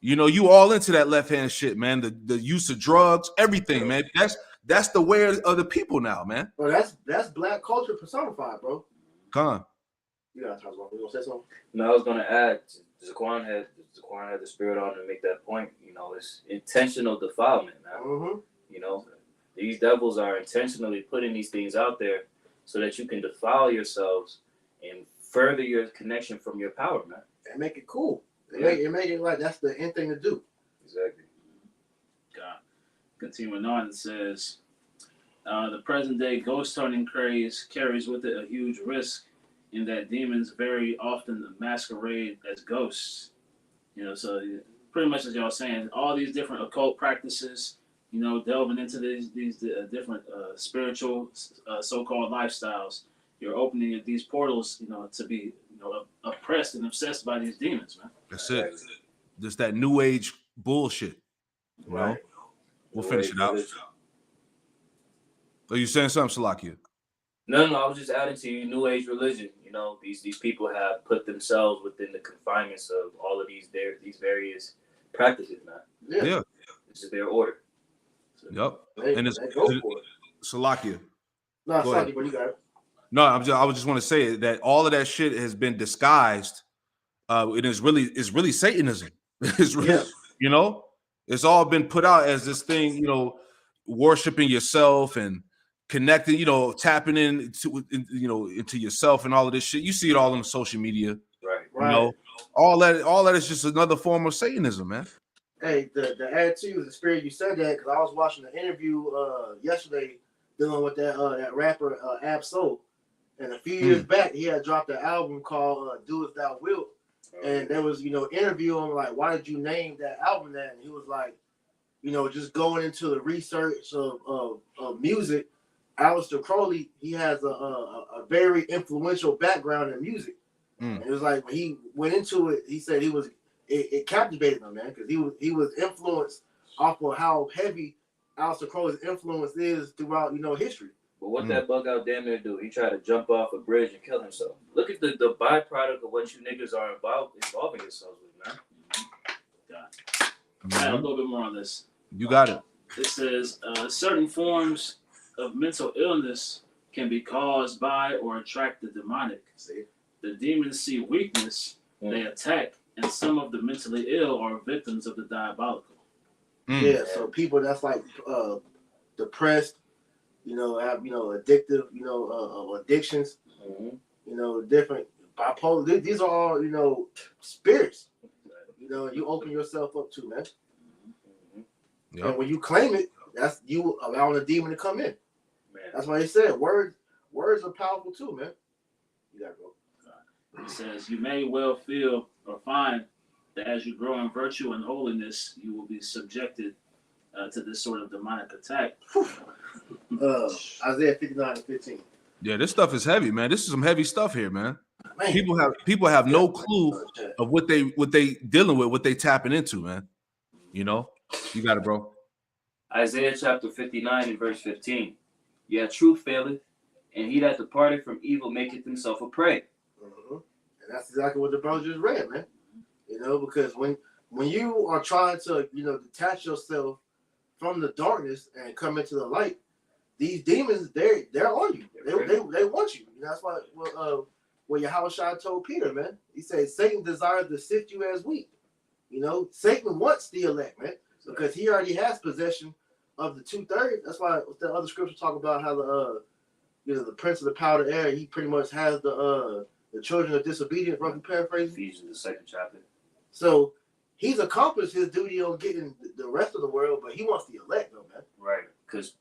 You know, you all into that left hand shit, man. The use of drugs, everything, man. That's the way of the people now, man. Bro, that's black culture personified, bro. Come on. You gotta talk about. You gonna say something? No, I was gonna add. Zaquan had the spirit on to make that point. You know, it's intentional defilement, man. Mm-hmm. You know, these devils are intentionally putting these things out there so that you can defile yourselves and further your connection from your power, man. And make it cool. Make it like that's the end thing to do. Exactly. God. Continuing on, it says, the present day ghost hunting craze carries with it a huge risk in that demons very often masquerade as ghosts. You know, so pretty much as y'all saying, all these different occult practices, you know, delving into these different spiritual so-called lifestyles, you're opening these portals, you know, to be, you know, oppressed and obsessed by these demons, man. That's it. Just that new age bullshit. You know? We'll finish it out. Are you saying something, Salakia? No, I was just adding to you, New Age religion. You know, these people have put themselves within the confinements of all of these various practices, man. Yeah. This is their order. So, yep. And it's go for it. Salakia. No, Salakia, but you got it. No, I would just want to say that all of that shit has been disguised. It is really Satanism. It's really, you know, it's all been put out as this thing, you know, worshiping yourself and connecting, you know, tapping into yourself and all of this shit. You see it all on social media, right? You know, all that is just another form of Satanism, man. Hey, the attitude is the spirit. You said that because I was watching an interview yesterday dealing with that rapper Ab Soul, and a few years back he had dropped an album called "Do As Thou Wilt," And there was, interview him like, why did you name that album that? And he was like, just going into the research of music. Aleister Crowley, he has a very influential background in music. And it was like when he went into it, he said it captivated him, man, because he was influenced off of how heavy Aleister Crowley's influence is throughout, history. But what that bug out damn near do? He tried to jump off a bridge and kill himself. Look at the byproduct of what you niggas are involving yourselves with, man. All right, a little bit more on this. You got it. It says certain forms of mental illness can be caused by or attract the demonic. See? The demons see weakness, they attack, and some of the mentally ill are victims of the diabolical. Yeah, so people that's like depressed, have addictive, addictions, different bipolar. These are all spirits. You open yourself up to, man. Yep. And when you claim it, that's you allowing a demon to come in. Man. That's why they said words are powerful too, man. You gotta go. It says, you may well feel or find that as you grow in virtue and holiness, you will be subjected to this sort of demonic attack. Isaiah 59:15. Yeah, this stuff is heavy, man. This is some heavy stuff here, man. Man. People have no clue of what they dealing with, what they tapping into, man. You got it, bro. Isaiah chapter 59 and verse 15. Yeah, truth faileth, and he that departed from evil maketh himself a prey. Mm-hmm. And that's exactly what the brother just read, man. Because when you are trying to, detach yourself from the darkness and come into the light, these demons, they're on you. They want you. That's why what Yahushua told Peter, man. He said, Satan desires to sift you as wheat. Satan wants the elect, man, because he already has possession of the 2/3. That's why the other scriptures talk about how the prince of the power of the air, he pretty much has the children of disobedience, roughly paraphrasing. Ephesians, the 2nd chapter. So he's accomplished his duty on getting the rest of the world, but he wants the elect, though, man. Right, because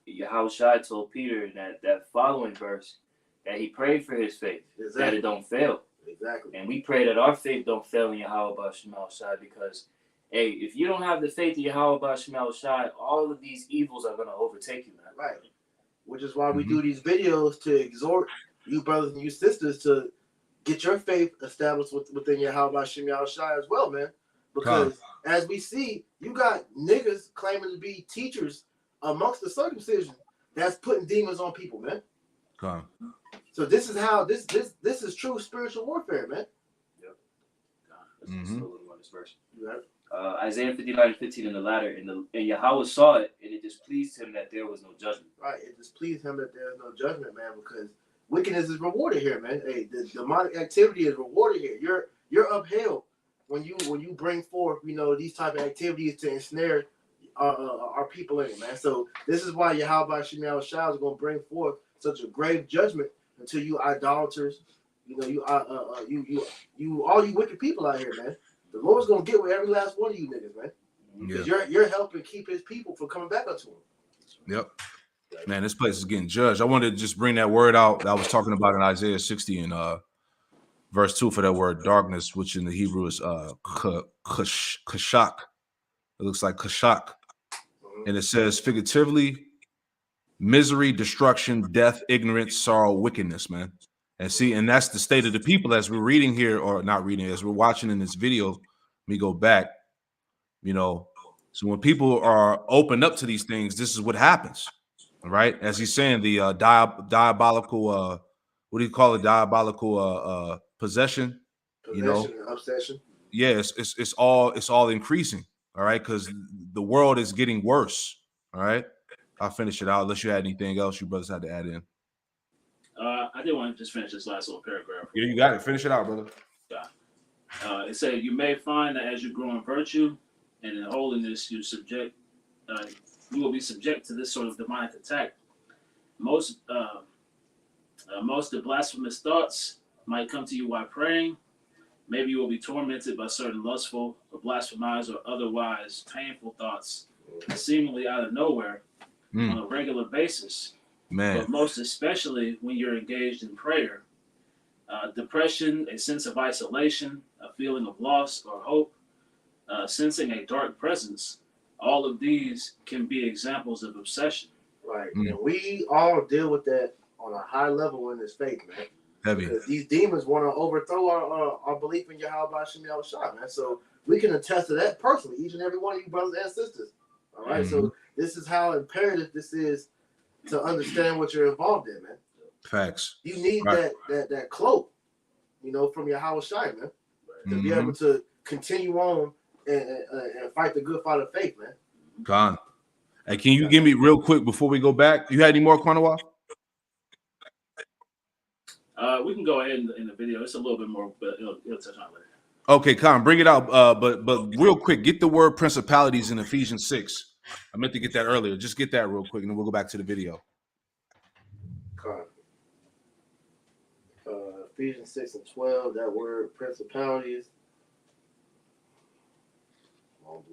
Yahushua told Peter in that following verse that he prayed for his faith, that it don't fail. Exactly. And we pray that our faith don't fail in Yahweh Shema Shai, because, hey, if you don't have the faith in Yahweh Shema Shai, all of these evils are going to overtake you, man. Right. Which is why we do these videos to exhort you brothers and you sisters to get your faith established within Yahweh Shema Shai as well, man. Because as we see, you got niggas claiming to be teachers amongst the circumcision that's putting demons on people, man. So this is how this is true spiritual warfare, man. Yep. Let's still look on this verse. Right. Isaiah 59:15 in the latter, and Yahweh saw it, and it displeased him that there was no judgment. Right. It displeased him that there is no judgment, man, because wickedness is rewarded here, man. Hey, the demonic activity is rewarded here. You're upheld when you bring forth, these type of activities to ensnare our people in it, man. So this is why Yahweh Shema Shai is going to bring forth such a grave judgment until you idolaters, you all you wicked people out here, man. The Lord's gonna get with every last one of you niggas, man. Because you're helping keep his people from coming back up to him. Yep. Man, this place is getting judged. I wanted to just bring that word out that I was talking about in Isaiah 60 and verse 2 for that word darkness, which in the Hebrew is kashak. It looks like kashak. And it says figuratively, misery, destruction, death, ignorance, sorrow, wickedness, man. And that's the state of the people as we're reading here, or not reading, as we're watching in this video. Let me go back, so when people are opened up to these things, this is what happens, right? As he's saying, the diabolical, what do you call it? Diabolical possession, obsession. Yeah, it's all increasing, all right, because the world is getting worse, all right. I'll finish it out unless you had anything else you brothers had to add in. I did want to just finish this last little paragraph. Yeah, you got it. Finish it out, brother. It said, you may find that as you grow in virtue and in holiness, you will be subject to this sort of demonic attack. Most of blasphemous thoughts might come to you while praying. Maybe you will be tormented by certain lustful or blasphemous or otherwise painful thoughts, seemingly out of nowhere on a regular basis. Man. But most especially when you're engaged in prayer. Depression, a sense of isolation, a feeling of loss or hope, sensing a dark presence, all of these can be examples of obsession. Right. And we all deal with that on a high level in this faith, man. Heavy. Because these demons want to overthrow our belief in Yahweh Shem Shah, man. So we can attest to that personally, each and every one of you brothers and sisters. All right. So this is how imperative this is to understand what you're involved in, man. Facts. You need that cloak, you know, from Yahweh Shai, man, to be able to continue on and fight the good fight of faith, man. Gone. Hey, can you give me real quick before we go back? You had any more, Quanawaf? We can go ahead in the video. It's a little bit more, but it'll touch on it later. Okay, Con, bring it out. But real quick, get the word principalities in Ephesians 6. I meant to get that earlier. Just get that real quick, and then we'll go back to the video. Ephesians 6 and 12, that word principalities. All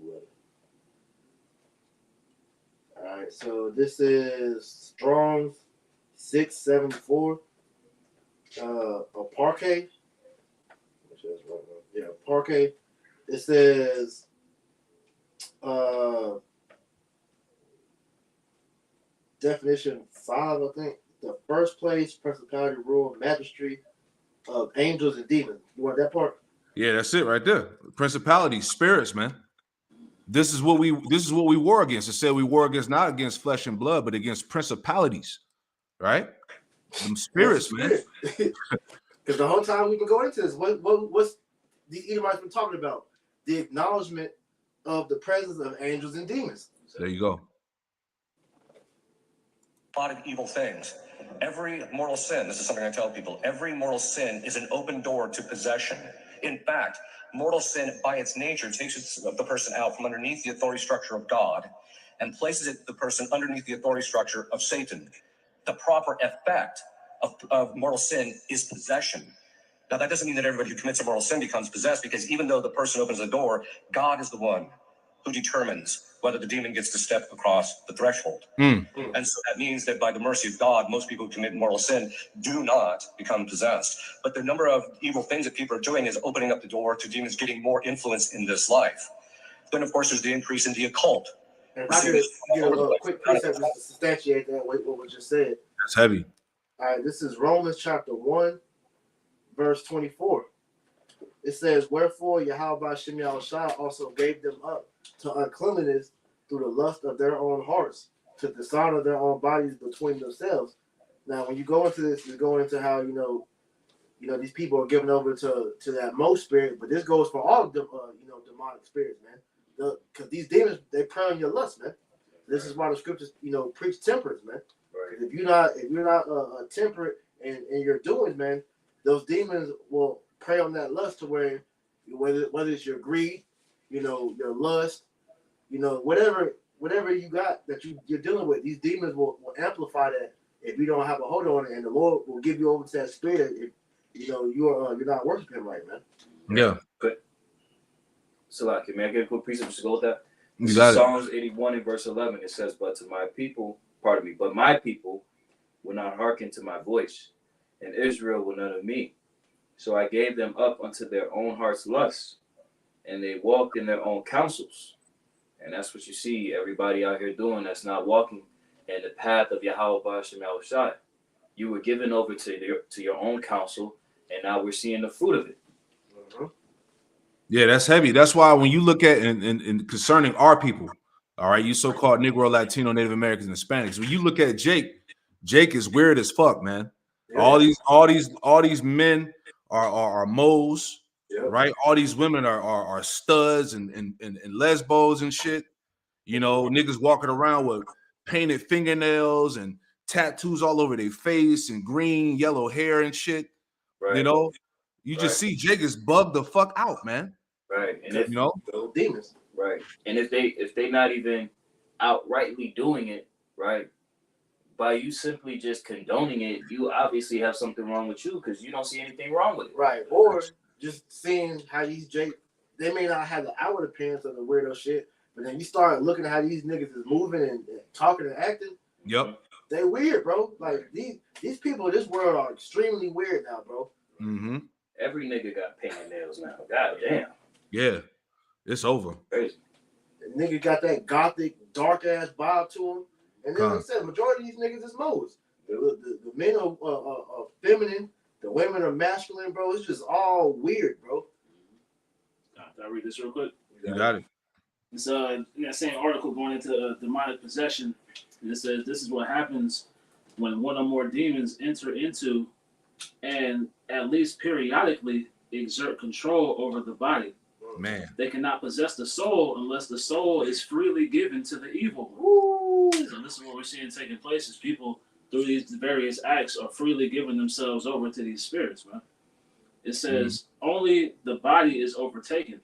right, so this is Strong's 674. A parquet. Yeah, parquet. It says definition 5, I think. The first place, principality, rule, majesty of angels and demons. You want that part? Yeah, that's it right there. Principalities, spirits, man. This is what we war against. It said we war against not against flesh and blood, but against principalities, right? Them spirits, man. Because the whole time we've been going into this, what's these Edomites been talking about? The acknowledgement of the presence of angels and demons. There you go. A lot of evil things. Every mortal sin, this is something I tell people, every mortal sin is an open door to possession. In fact, mortal sin by its nature takes the person out from underneath the authority structure of God and places the person underneath the authority structure of Satan. The proper effect of mortal sin is possession. Now, that doesn't mean that everybody who commits a mortal sin becomes possessed, because even though the person opens the door, God is the one who determines whether the demon gets to step across the threshold. And so that means that by the mercy of God, most people who commit mortal sin do not become possessed. But the number of evil things that people are doing is opening up the door to demons getting more influence in this life. Then, of course, there's the increase in the occult. And if I could get a quick precept just to substantiate that, what was just said. That's heavy. All right, this is Romans chapter 1, verse 24. It says, wherefore Yahweh Shem Shah also gave them up to uncleanness through the lust of their own hearts, to dishonor their own bodies between themselves. Now, when you go into this, you go into how, you know, these people are given over to that most spirit, but this goes for all of them, demonic spirits, man. Because these demons, they prey on your lust, man. This is why the scriptures, preach temperance, man. Right. If you're not temperate in your doings, man, those demons will prey on that lust to where, whether it's your greed, your lust, whatever you got that you're dealing with, these demons will amplify that if you don't have a hold on it, and the Lord will give you over to that spirit if you're not worshiping him right, man. Yeah. But so, may I get a quick piece of to go with that? You got Psalms 81 and verse 11. It says, but my people will not hearken to my voice, and Israel will none of me. So I gave them up unto their own heart's lusts, and they walked in their own counsels. And that's what you see everybody out here doing that's not walking in the path of Yahweh Shem Shai. You were given over to your own counsel, and now we're seeing the fruit of it. Yeah, that's heavy. That's why when you look at and concerning our people, all right, you so-called Negro, Latino, Native Americans, and Hispanics, when you look at Jake is weird as fuck, man. Yeah. All these men are moles, right? All these women are studs and lesbos and shit. Niggas walking around with painted fingernails and tattoos all over their face and green, yellow hair and shit. Right. You just see Jake is bugged the fuck out, man. Right. And if demons. Right. And if they not even outrightly doing it, right, by you simply just condoning it, you obviously have something wrong with you because you don't see anything wrong with it. Right. Or just seeing how these Jake, they may not have the outward appearance of the weirdo shit, but then you start looking at how these niggas is moving and talking and acting. Yep. They weird, bro. Like these people in this world are extremely weird now, bro. Mm-hmm. Every nigga got painted nails now. God damn. Yeah, it's over. Crazy. The nigga got that gothic, dark ass vibe to him. And then, like I Con. said, the majority of these niggas is modes. The men are feminine, the women are masculine, bro. It's just all weird, bro. Can I read this real quick? You got it. It's in that same article going into demonic possession, and it says this is what happens when one or more demons enter into and at least periodically exert control over the body. Man. They cannot possess the soul unless the soul is freely given to the evil one. Woo. So this is what we're seeing taking place is people through these various acts are freely giving themselves over to these spirits, man. It says only the body is overtaken.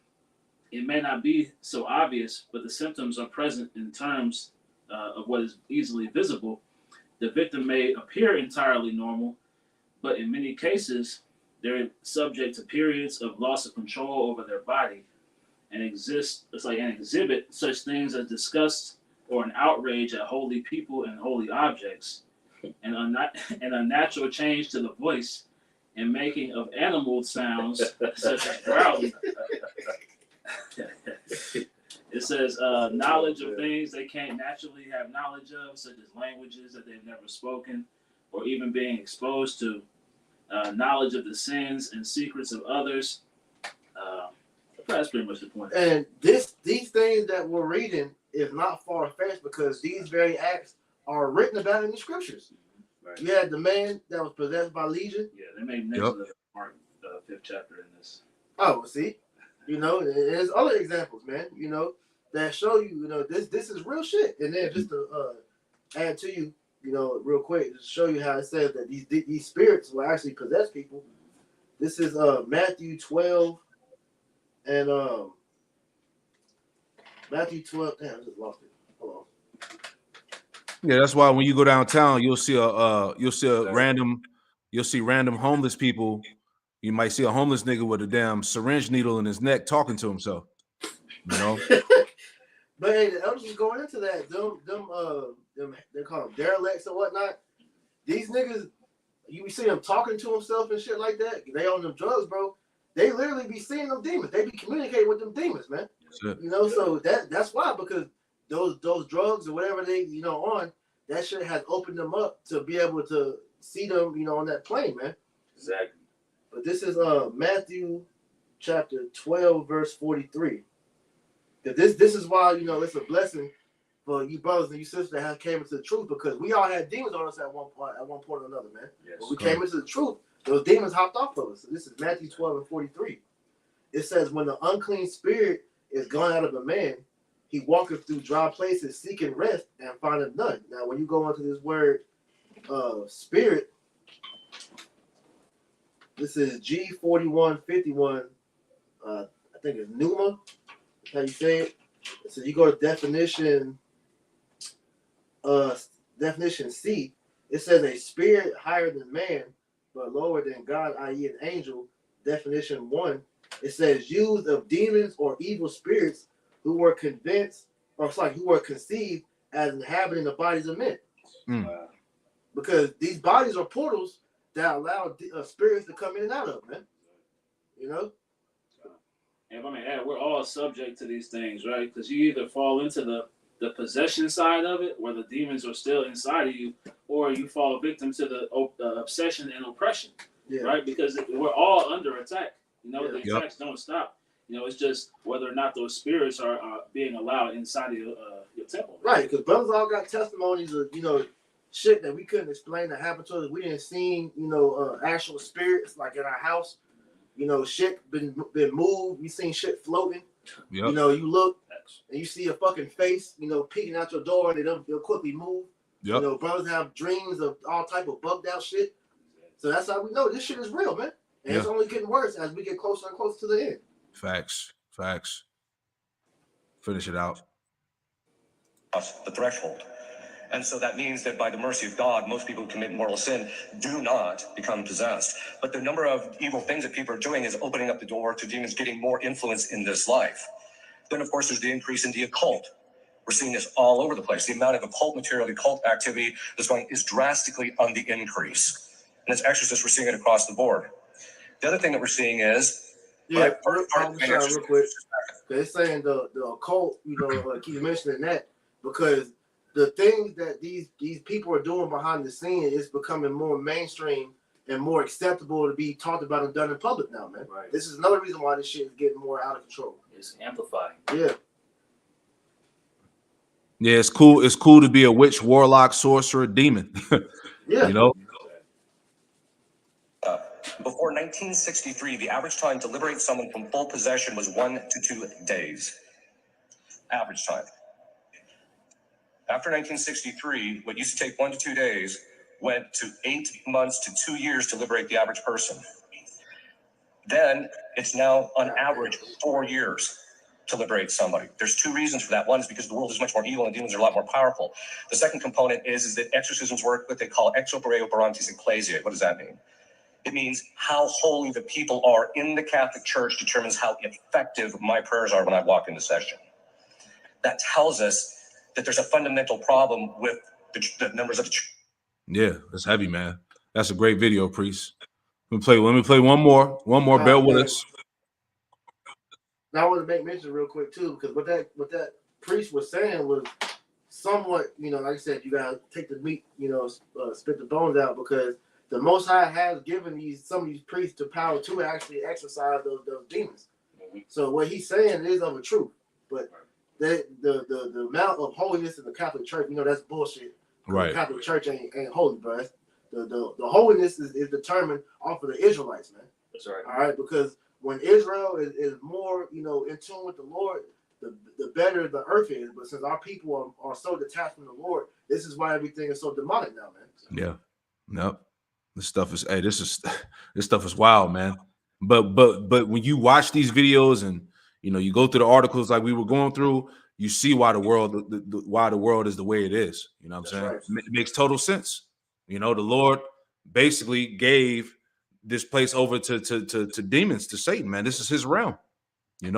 It may not be so obvious, but the symptoms are present in terms of what is easily visible. The victim may appear entirely normal, but in many cases, they're subject to periods of loss of control over their body and exhibit such things as disgust or an outrage at holy people and holy objects, and unnatural change to the voice and making of animal sounds such as growling. It says knowledge of things they can't naturally have knowledge of, such as languages that they've never spoken, or even being exposed to. Knowledge of the sins and secrets of others. That's pretty much the point. And these things that we're reading is not far-fetched because these very acts are written about in the scriptures. Right. You had the man that was possessed by Legion. Yeah, they made mention of Mark 5th chapter in this. Oh, see, there's other examples, man. That show you, this is real shit. And then just to add to you, real quick, just show you how it says that these spirits will actually possess people. This is Matthew 12 and Matthew 12. Damn, I just lost it. Hold on. Yeah, that's why when you go downtown, you'll see random homeless people. You might see a homeless nigga with a damn syringe needle in his neck talking to himself. But hey, the elders was going into that. Them they call them derelicts or whatnot. These niggas, you be seeing them talking to himself and shit like that. They on them drugs, bro. They literally be seeing them demons. They be communicating with them demons, man. So that's why, because those drugs or whatever they on, that shit has opened them up to be able to see them, on that plane, man. Exactly. But this is Matthew chapter 12, verse 43. This is why, it's a blessing for you brothers and you sisters that have came into the truth, because we all had demons on us at one point or another, man. Yes. When we came into the truth, those demons hopped off of us. So this is Matthew 12 and 43. It says, when the unclean spirit is gone out of a man, he walketh through dry places seeking rest and findeth none. Now, when you go into this word spirit, this is G4151. I think it's pneuma. How you say it? So you go to definition C. It says a spirit higher than man, but lower than God, i.e. an angel. Definition 1. It says used of demons or evil spirits who were conceived as inhabiting the bodies of men. Because these bodies are portals that allow spirits to come in and out of, man. And if I may add, we're all subject to these things, right? Because you either fall into the possession side of it, where the demons are still inside of you, or you fall victim to the obsession and oppression, right? Because we're all under attack. The attacks don't stop. It's just whether or not those spirits are being allowed inside of your temple. Right, because brothers all got testimonies of, shit that we couldn't explain that happened to us. We didn't see, actual spirits like in our house. Shit been moved. We seen shit floating. Yep. You look and you see a fucking face, peeking out your door, and they'll quickly move. Yep. Brothers have dreams of all type of bugged out shit. So that's how we know this shit is real, man. And it's only getting worse as we get closer and closer to the end. Facts. Finish it out. The threshold. And so that means that by the mercy of God, most people who commit mortal sin do not become possessed. But the number of evil things that people are doing is opening up the door to demons getting more influence in this life. Then, of course, there's the increase in the occult. We're seeing this all over the place. The amount of occult material, the occult activity that's going is drastically on the increase. And as exorcists, we're seeing it across the board. The other thing that we're seeing is, Yeah, part of I'm the main sorry, answer- real quick. They're saying the occult, keep mentioning that because the things that these people are doing behind the scene is becoming more mainstream and more acceptable to be talked about and done in public now, man. Right. This is another reason why this shit is getting more out of control. It's amplifying. Yeah. Yeah, it's cool. It's cool to be a witch, warlock, sorcerer, demon. Yeah. You know? Before 1963, the average time to liberate someone from full possession was 1 to 2 days. Average time. After 1963, what used to take 1 to 2 days went to 8 months to 2 years to liberate the average person. Then it's now on average 4 years to liberate somebody. There's two reasons for that. One is because the world is much more evil and demons are a lot more powerful. The second component is that exorcisms work what they call ex opere operantis ecclesiae. What does that mean? It means how holy the people are in the Catholic Church determines how effective my prayers are when I walk into session. That tells us that there's a fundamental problem with the members of the church. Yeah, that's heavy, man. That's a great video, priest. Let me play one more. Bear with us. Now I want to make mention real quick too, because what that priest was saying was somewhat, like I said, you gotta take the meat, spit the bones out, because the Most High has given some of these priests the power to actually exorcise those demons. So what he's saying is of a truth, but the amount of holiness in the Catholic Church, that's bullshit. Right. The Catholic Church ain't holy, bro. The holiness is determined off of the Israelites, man. That's right. All right, because when Israel is more, in tune with the Lord, the better the earth is. But since our people are so detached from the Lord, this is why everything is so demonic now, man. Yeah. Nope. This stuff is wild, man. But when you watch these videos and you go through the articles like we were going through, you see why the world why the world is the way it is. You know what I'm saying? Right. It makes total sense. The Lord basically gave this place over to demons, to Satan, man. This is his realm. I'm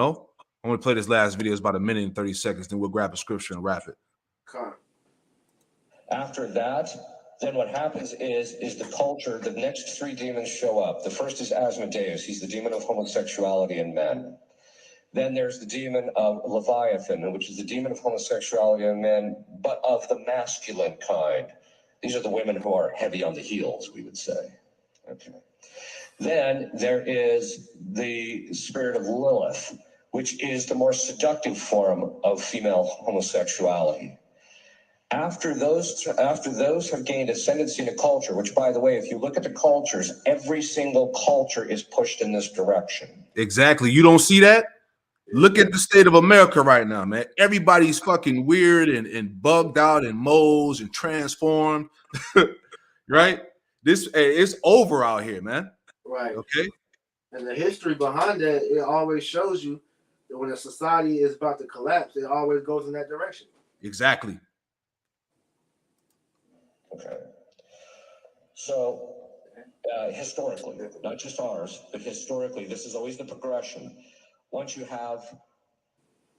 gonna play this last video. It's about 1 minute and 30 seconds. Then we'll grab a scripture and wrap it. Come. After that, then what happens is the culture, the next three demons show up. The first is Asmodeus. He's the demon of homosexuality in men. Then there's the demon of Leviathan, which is the demon of homosexuality in men, but of the masculine kind. These are the women who are heavy on the heels, we would say. Okay. Then there is the spirit of Lilith, which is the more seductive form of female homosexuality. After those have gained ascendancy in a culture, which, by the way, if you look at the cultures, every single culture is pushed in this direction. Exactly. You don't see that? Look at the state of America right now, man. Everybody's fucking weird and bugged out and moles and transformed. Right? It's over out here, man. Right. Okay. And the history behind that, it always shows you that when a society is about to collapse, it always goes in that direction. Exactly. Okay. So, historically, not just ours, but historically, this is always the progression. Once you have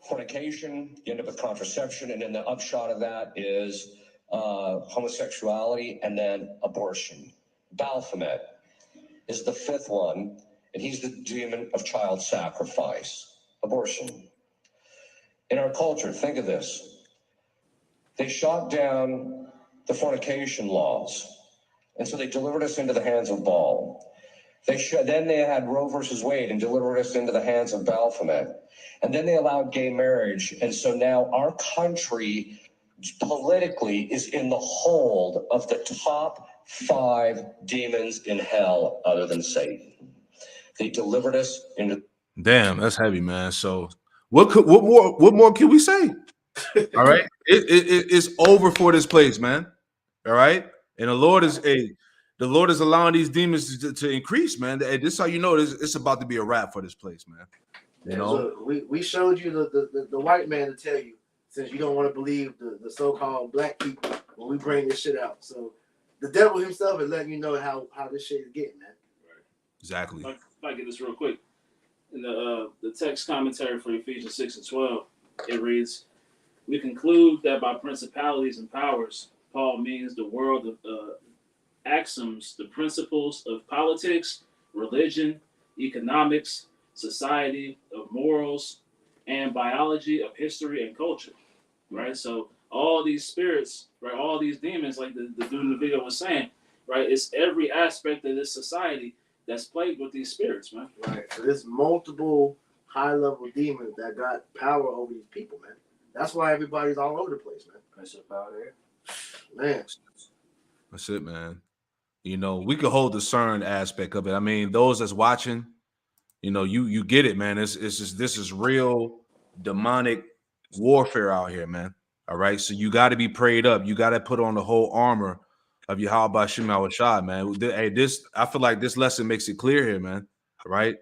fornication, you end up with contraception, and then the upshot of that is homosexuality and then abortion. Baphomet is the fifth one, and he's the demon of child sacrifice, abortion. In our culture, think of this. They shot down the fornication laws, and so they delivered us into the hands of Baal. Then they had Roe versus Wade and delivered us into the hands of Baphomet. And then they allowed gay marriage. And so now our country politically is in the hold of the top 5 demons in hell other than Satan. They delivered us into. Damn, that's heavy, man. So what more can we say? All right. It's over for this place, man. All right. And the Lord is allowing these demons to increase, man. This is how you know it's about to be a wrap for this place, man. Look, we showed you the white man to tell you, since you don't want to believe the so-called black people when we bring this shit out. So the devil himself is letting you know how this shit is getting, man. Exactly. If I get this real quick. In the text commentary for Ephesians 6 and 12, it reads, "We conclude that by principalities and powers, Paul means the world of axioms, the principles of politics, religion, economics, society, of morals, and biology, of history and culture. Right? So all these spirits, right, all these demons, like the dude in the video was saying, right, it's every aspect of this society that's plagued with these spirits, man. Right. So there's multiple high-level demons that got power over these people, man. That's why everybody's all over the place, man. Principalities. Man. That's it, man. You know, we could hold the CERN aspect of it. I mean, those that's watching, you know, you get it, man. It's just, this is real demonic warfare out here, man. All right. So you got to be prayed up. You got to put on the whole armor of Yahweh Shem Shah, man. Hey, I feel like this lesson makes it clear here, man. Right?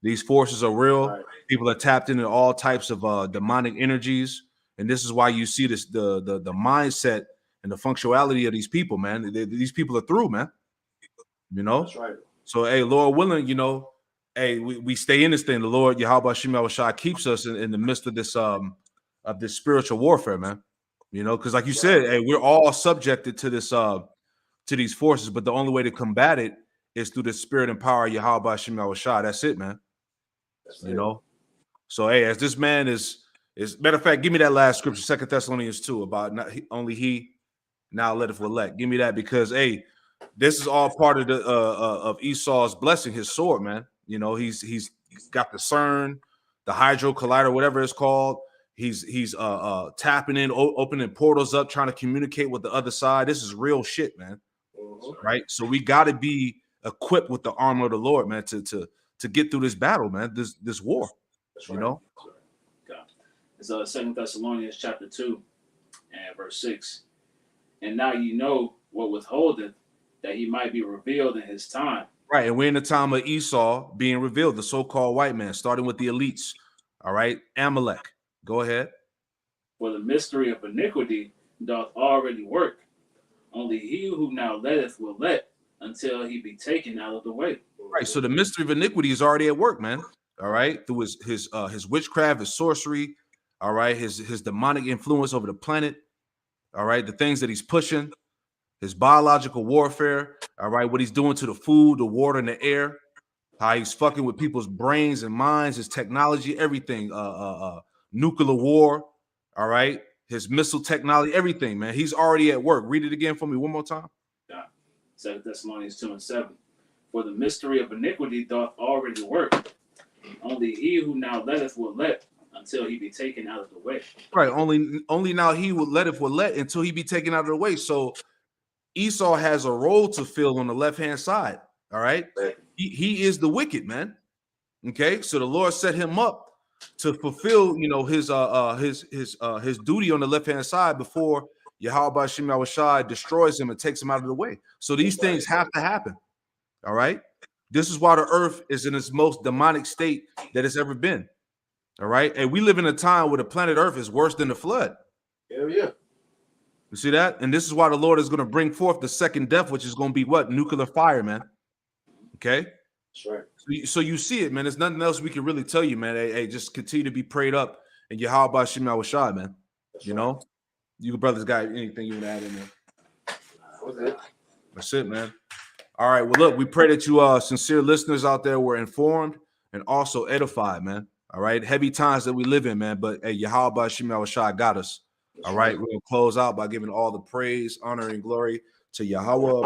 These forces are real. Right. People are tapped into all types of demonic energies, and this is why you see this the mindset and the functionality of these people, man. These people are through, man. You know. That's right. So, hey, Lord willing, you know, hey, we stay in this thing. The Lord Yahweh Shem Shah keeps us in the midst of this spiritual warfare, man. You know, because like you said, hey, we're all subjected to this to these forces, but the only way to combat it is through the spirit and power of Yahweh Shem Shah. That's it, man. You know. So, hey, as this man is matter of fact, give me that last scripture, 2 Thessalonians 2, about only he now letteth elect. Give me that, because hey, this is all part of the of Esau's blessing, his sword, man. You know, he's got the CERN, the Hydro Collider, whatever it's called. He's tapping in, opening portals up, trying to communicate with the other side. This is real shit, man. Right? So we got to be equipped with the armor of the Lord, man, to get through this battle, man, this war. You know? Okay. It's 2 Thessalonians chapter 2 and verse 6. And now you know what withholdeth, that he might be revealed in his time. Right. And we're in the time of Esau being revealed, the so-called white man, starting with the elites. All right. Amalek. Go ahead. For the mystery of iniquity doth already work. Only he who now letteth will let, until he be taken out of the way. Right. So the mystery of iniquity is already at work, man. All right. Through his witchcraft, his sorcery. All right. His demonic influence over the planet. All right. The things that he's pushing. His biological warfare, all right, what he's doing to the food, the water, and the air, how he's fucking with people's brains and minds, his technology, everything, nuclear war, all right, his missile technology, everything, man. He's already at work. Read it again for me one more time. Yeah. 2 Thessalonians 2 and 7. For the mystery of iniquity doth already work. Only he who now letteth will let, until he be taken out of the way. Right. Only now he will let until he be taken out of the way. So Esau has a role to fill on the left-hand side. All right. He is the wicked, man. Okay. So the Lord set him up to fulfill, you know, his duty on the left-hand side before Yahweh Shem Shah destroys him and takes him out of the way. So these things have to happen. All right. This is why the earth is in its most demonic state that it's ever been. All right. And we live in a time where the planet Earth is worse than the flood. Hell yeah. You see that? And this is why the Lord is going to bring forth the second death, which is going to be what? Nuclear fire, man. Okay? That's right. So you see it, man. There's nothing else we can really tell you, man. Hey, just continue to be prayed up and Yahweh Shem Shah, man. That's you right. know? You brothers got anything you want to add in there? That was it. That's it, man. All right. Well, look, we pray that you sincere listeners out there were informed and also edified, man. All right. Heavy times that we live in, man. But hey, Yahweh Shem Shah got us. All right, we're gonna close out by giving all the praise, honor, and glory to Yahweh.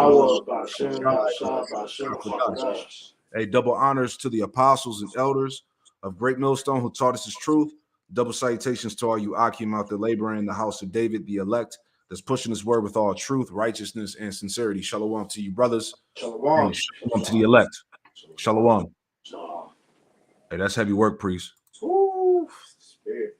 Hey, double honors to the apostles and elders of Great Millstone who taught us his truth. Double salutations to all you Akim out there laboring in the house of David, the elect, that's pushing his word with all truth, righteousness, and sincerity. Shalom to you, brothers. Shalom. And shalom to the elect. Shalom. Hey, that's heavy work, priest. Ooh, spirit.